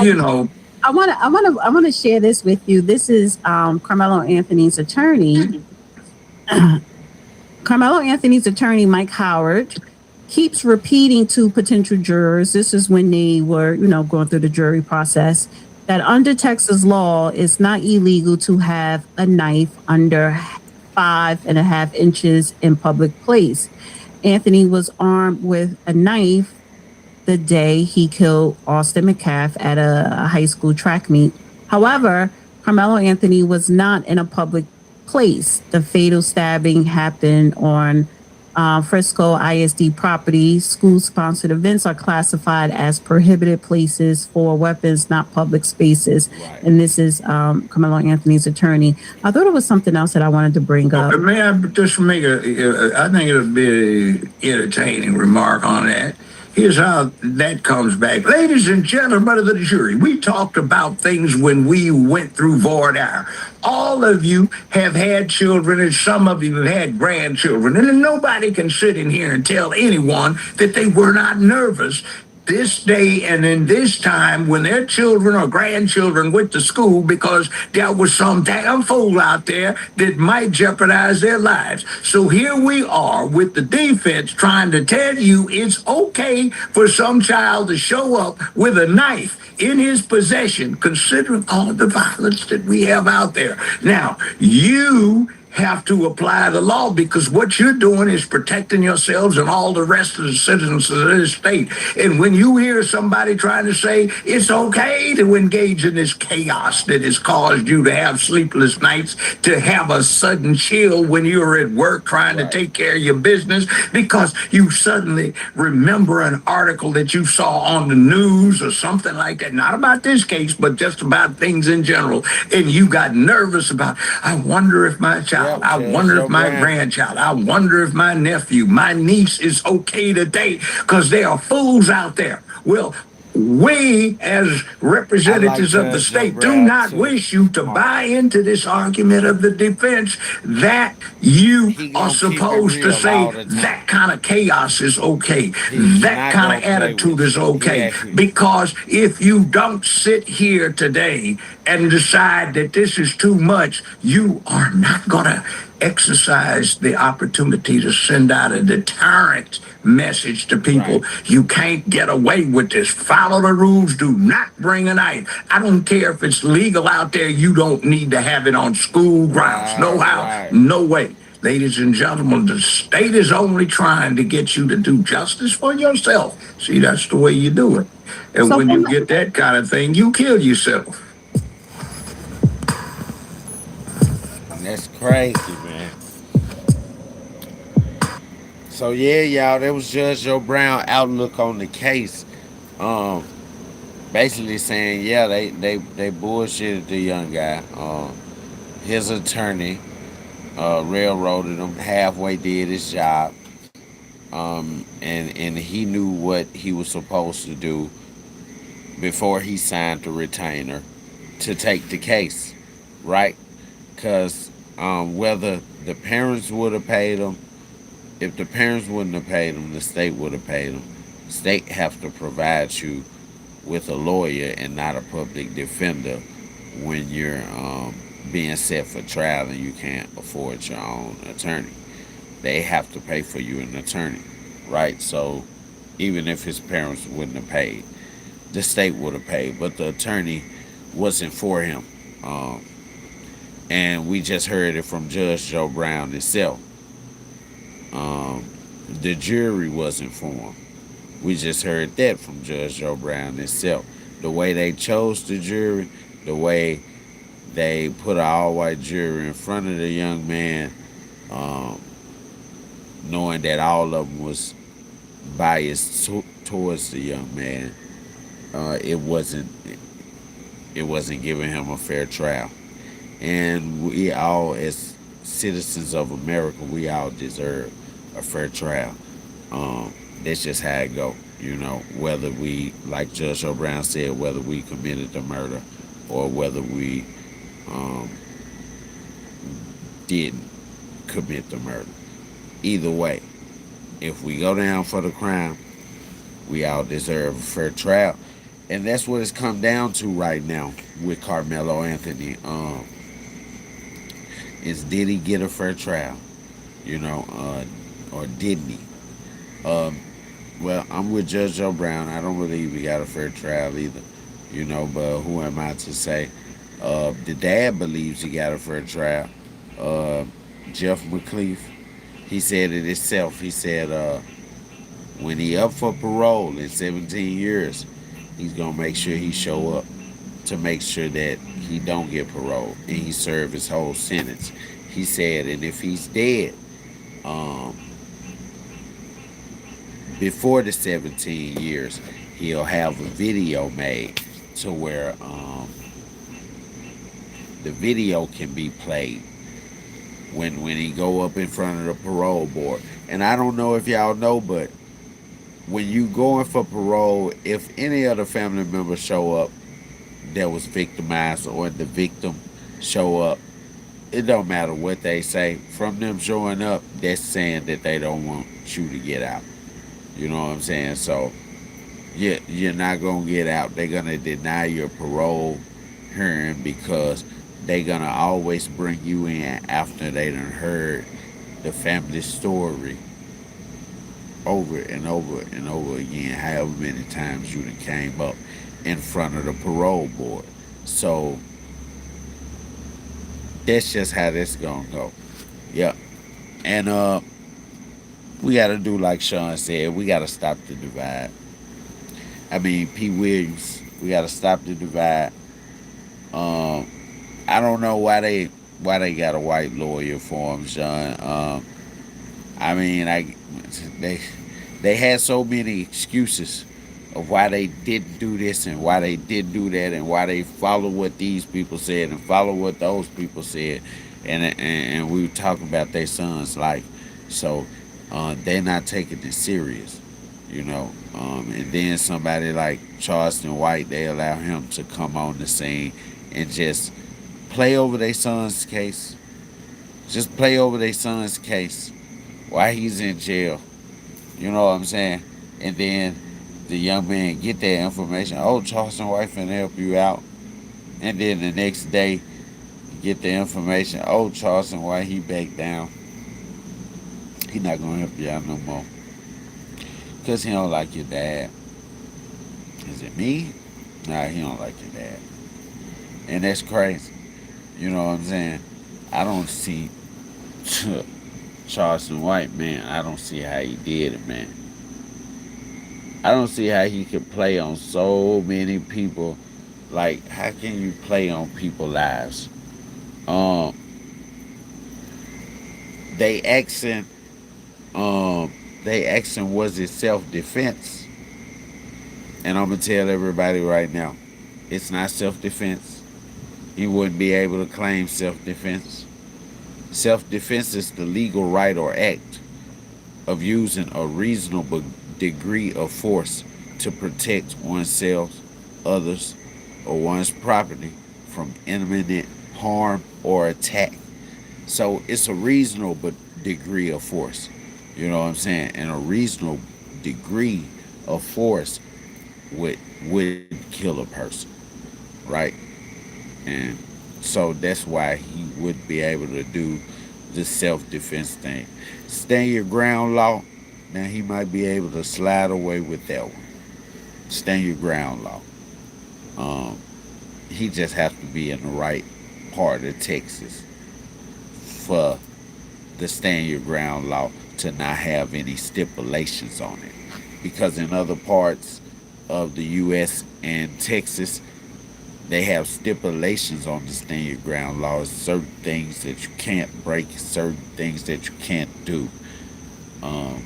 You know. I want to share this with you. This is Karmelo Anthony's attorney. Karmelo Anthony's attorney, Mike Howard, keeps repeating to potential jurors, this is when they were, going through the jury process, that under Texas law, it's not illegal to have a knife under 5.5 inches in public place. Anthony was armed with a knife the day he killed Austin McCaff at a high school track meet. However, Karmelo Anthony was not in a public place. The fatal stabbing happened on Frisco ISD property. School-sponsored events are classified as prohibited places for weapons, not public spaces. Right. And this is Karmelo Anthony's attorney. I thought it was something else that I wanted to bring up. May I just make I think it'll be an entertaining remark on that. Here's how that comes back. Ladies and gentlemen of the jury, we talked about things when we went through voir dire. All of you have had children, and some of you have had grandchildren, and nobody can sit in here and tell anyone that they were not nervous this day and in this time when their children or grandchildren went to school because there was some damn fool out there that might jeopardize their lives. So here we are with the defense trying to tell you it's okay for some child to show up with a knife in his possession, considering all of the violence that we have out there. Now, you have to apply the law, because what you're doing is protecting yourselves and all the rest of the citizens of this state. And when you hear somebody trying to say it's okay to engage in this chaos that has caused you to have sleepless nights, to have a sudden chill when you're at work trying to take care of your business because you suddenly remember an article that you saw on the news or something like that, not about this case, but just about things in general, and you got nervous about, I wonder if my child, I wonder if my grandchild, I wonder if my nephew, my niece is okay today, because there are fools out there. Well, we as representatives of the state do not wish you to buy into this argument of the defense that you are supposed to say that kind of chaos is okay, that kind of attitude is okay. Because if you don't sit here today and decide that this is too much, you are not going to exercise the opportunity to send out a deterrent message to people. Right. You can't get away with this. Follow the rules. Do not bring a knife. I don't care if it's legal out there. You don't need to have it on school grounds. No how, no way. Ladies and gentlemen, the state is only trying to get you to do justice for yourself. See, that's the way you do it. And so when you get that kind of thing, you kill yourself. That's crazy, man. So yeah, y'all, that was Judge Joe Brown outlook on the case. Basically saying, yeah, they bullshitted the young guy. His attorney railroaded him, halfway did his job. And he knew what he was supposed to do before he signed the retainer to take the case, right? Because whether the parents would have paid him, if the parents wouldn't have paid him, the state would have paid him. State have to provide you with a lawyer and not a public defender when you're being set for trial and you can't afford your own attorney. They have to pay for you an attorney, right? So even if his parents wouldn't have paid, the state would have paid, but the attorney wasn't for him. And we just heard it from Judge Joe Brown himself. The jury wasn't for him. We just heard that from Judge Joe Brown himself. The way they chose the jury, the way they put an all-white jury in front of the young man, um, knowing that all of them was biased towards the young man. It wasn't giving him a fair trial. And we all, as citizens of America, we all deserve a fair trial. That's just how it go. Whether we, like Judge O'Brien said, whether we committed the murder or whether we um, didn't commit the murder. Either way, if we go down for the crime, we all deserve a fair trial. And that's what it's come down to right now with Karmelo Anthony. Is did he get a fair trial? Or didn't he? Well, I'm with Judge O'Brien. I don't believe he got a fair trial either. But who am I to say? The dad believes he got a fair trial. Uh, Jeff McCleaf, he said it himself. He said when he up for parole in 17 years, he's gonna make sure he show up to make sure that he don't get parole and he serve his whole sentence. He said, and if he's dead, um, before the 17 years, he'll have a video made to where the video can be played when he go up in front of the parole board. And I don't know if y'all know, but when you going for parole, if any other family members show up that was victimized or the victim show up, it don't matter what they say. From them showing up, that's saying that they don't want you to get out. You know what I'm saying? So, yeah, you're not going to get out. They're going to deny your parole hearing because they're going to always bring you in after they done heard the family story over and over and over again, however many times you done came up in front of the parole board. So, that's just how this going to go. Yep. And we got to do like Sean said. We got to stop the divide. I mean, P. Williams, we got to stop the divide. I don't know why they got a white lawyer for him, Sean. I mean, they had so many excuses of why they didn't do this and why they didn't do that and why they follow what these people said and follow what those people said, and we were talking about their son's life. So they're not taking it serious, and then somebody like Charleston White, they allow him to come on the scene and just play over their son's case. Just play over their son's case while he's in jail. You know what I'm saying? And then the young man get that information. Oh, Charleston White finna help you out. And then the next day, get the information. Oh, Charleston White, he back down. He not gonna help you out no more. Because he don't like your dad. Is it me? Nah, he don't like your dad. And that's crazy. You know what I'm saying? I don't see Charleston White, man. I don't see how he did it, man. I don't see how he could play on so many people. Like, how can you play on people's lives? They asking, was it self-defense? And I'm gonna tell everybody right now, it's not self-defense. He wouldn't be able to claim self-defense. Self-defense is the legal right or act of using a reasonable degree of force to protect oneself, others, or one's property from imminent harm or attack. So it's a reasonable degree of force. You know what I'm saying? And a reasonable degree of force would kill a person, right? And so that's why he would be able to do the self-defense thing. Stand your ground law. Now he might be able to slide away with that one. Stand your ground law. He just has to be in the right part of Texas for the stand your ground law to not have any stipulations on it. Because in other parts of the U.S. and Texas, They have stipulations on the stand your ground laws, certain things that you can't break, certain things that you can't do. Um,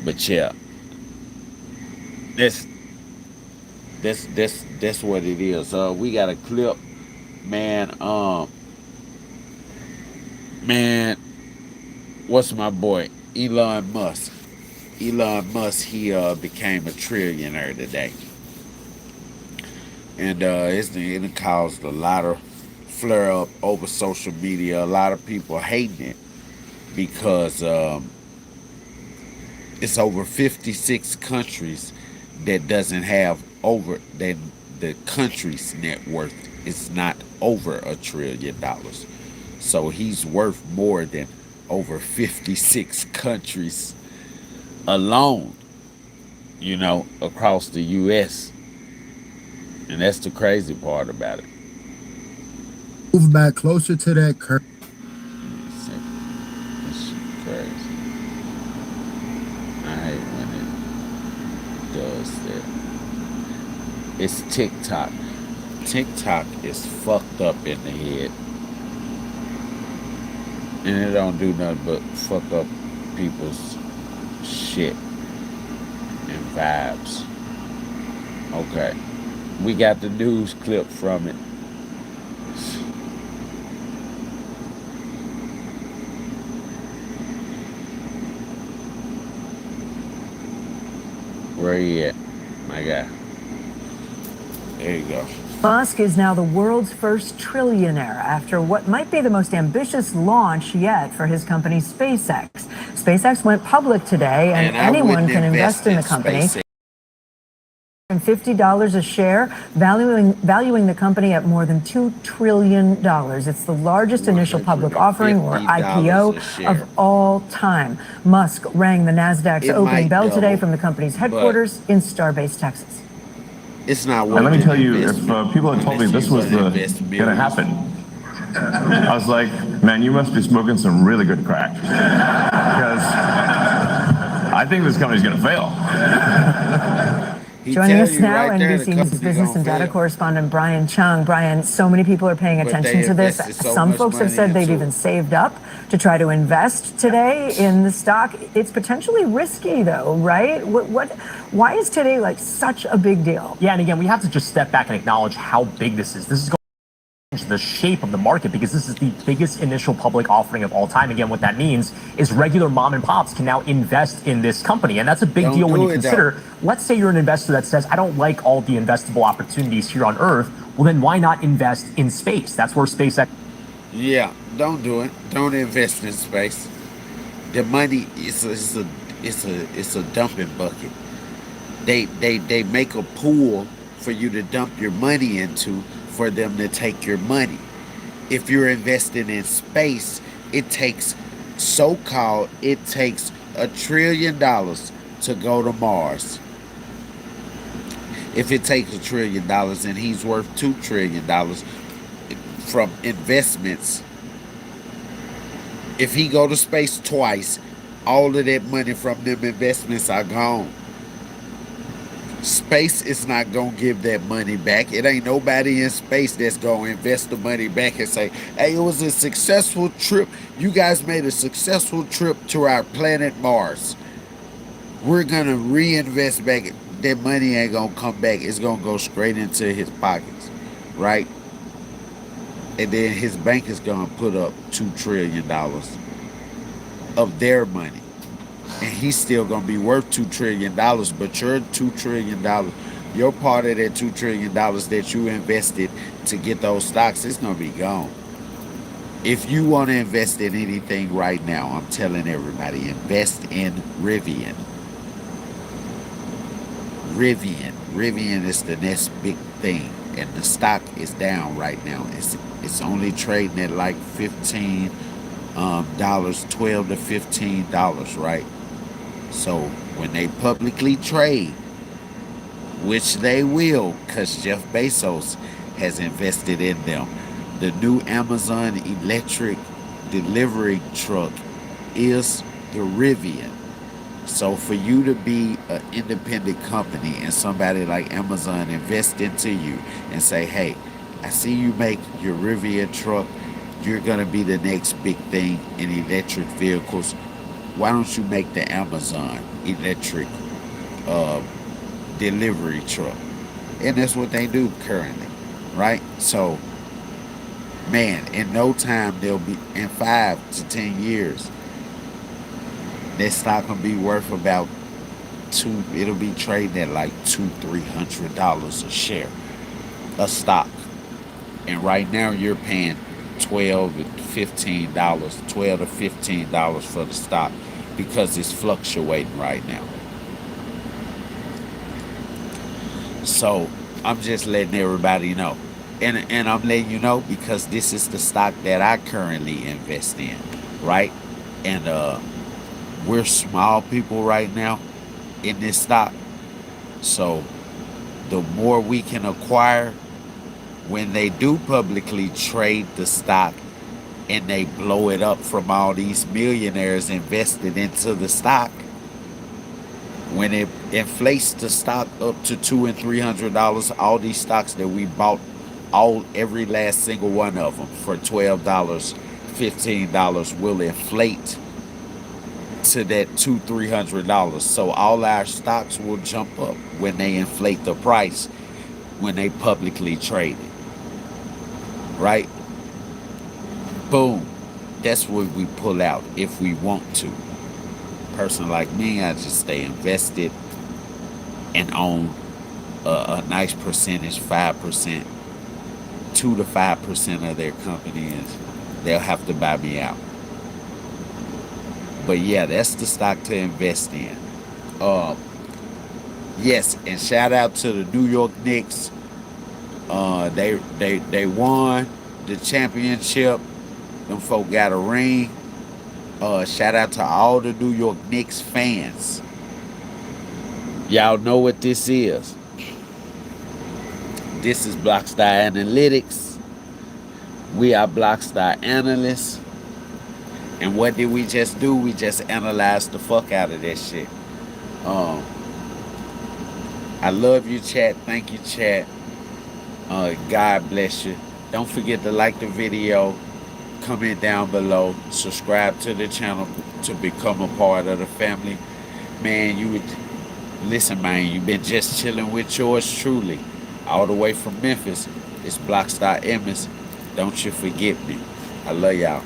but yeah, that's that's what it is. We got a clip, man. Man, what's my boy Elon Musk? Elon Musk, he became a trillionaire today, and it caused a lot of flare up over social media. A lot of people hating it because it's over 56 countries that doesn't have over that the country's net worth is not over $1 trillion. So he's worth more than over 56 countries alone, across the US. And that's the crazy part about it. Move back closer to that curve. This shit crazy. I hate when it does that. It's TikTok. TikTok is fucked up in the head. And it don't do nothing but fuck up people's shit and vibes. Okay. We got the news clip from it. Where you at, my guy? There you go. Musk is now the world's first trillionaire after what might be the most ambitious launch yet for his company SpaceX. SpaceX went public today, and anyone can invest in the company. $50 a share, valuing the company at more than $2 trillion. It's the largest initial public offering, or IPO, of all time. Musk rang the NASDAQ's opening bell today from the company's headquarters in Starbase, Texas. It's not worth And let me tell you, if people had told me this was going to happen, I was like, man, you must be smoking some really good crack. Because I think this company's going to fail. Joining us now, NBC News business and data correspondent Brian Chung. Brian, so many people are paying attention to this. Some folks have said they've even saved up to try to invest today in the stock. It's potentially risky, though, right? Why is today like such a big deal? Yeah, and again, we have to just step back and acknowledge how big this is. This is going to change the shape of the market because this is the biggest initial public offering of all time. Again, what that means is regular mom and pops can now invest in this company. And that's a big deal when you consider, let's say you're an investor that says, I don't like all the investable opportunities here on Earth. Well, then why not invest in space? That's where SpaceX. Yeah, don't do it. Don't invest in space. The money is a dumping bucket. They make a pool for you to dump your money into for them to take your money. If you're investing in space, it takes $1 trillion to go to Mars. If it takes $1 trillion and he's worth $2 trillion from investments, if he go to space twice, all of that money from them investments are gone. Space is not going to give that money back. It ain't nobody in space that's going to invest the money back and say, hey, it was a successful trip. You guys made a successful trip to our planet Mars. We're going to reinvest back. That money ain't going to come back. It's going to go straight into his pockets, right? And then his bank is going to put up $2 trillion of their money. And he's still going to be worth $2 trillion, but your $2 trillion, your part of that $2 trillion that you invested to get those stocks, it's going to be gone. If you want to invest in anything right now, I'm telling everybody, invest in Rivian. Rivian is the next big thing, and the stock is down right now. It's only trading at like $15, $12 to $15, right? So when they publicly trade, which they will, because Jeff Bezos has invested in them, the new Amazon electric delivery truck is the Rivian. So for you to be an independent company and somebody like Amazon invest into you and say, hey, I see you make your Rivian truck, you're going to be the next big thing in electric vehicles. Why don't you make the Amazon electric delivery truck? And that's what they do currently, right? So, man, in no time, they'll be, in 5 to 10 years, that stock will be worth about it'll be trading at like $200-300 a share, a stock. And right now you're paying $12 to $15 for the stock because it's fluctuating right now. So I'm just letting everybody know. And I'm letting you know because this is the stock that I currently invest in, right? And we're small people right now in this stock. So the more we can acquire, when they do publicly trade the stock and they blow it up from all these millionaires invested into the stock, when it inflates the stock up to $200 and $300, all these stocks that we bought, every last single one of them for $12, $15 will inflate to that $200-300. So all our stocks will jump up when they inflate the price when they publicly trade it. Right? Boom. That's what we pull out if we want to. Person like me, I just stay invested and own a nice percentage, 5%, 2 to 5% of their company, and they'll have to buy me out. But yeah, that's the stock to invest in. Yes, and shout out to the New York Knicks. They won the championship. Them folk got a ring. Shout out to all the New York Knicks fans. Y'all know what this is. This is Blockstar Analytics. We are Blockstar Analysts. And what did we just do? We just analyzed the fuck out of that shit. I love you, chat. Thank you, chat. God bless you. Don't forget to like the video, comment down below, subscribe to the channel to become a part of the family. Man, listen, man, you've been just chilling with yours truly, all the way from Memphis. It's Blockstar Emmons. Don't you forget me. I love y'all.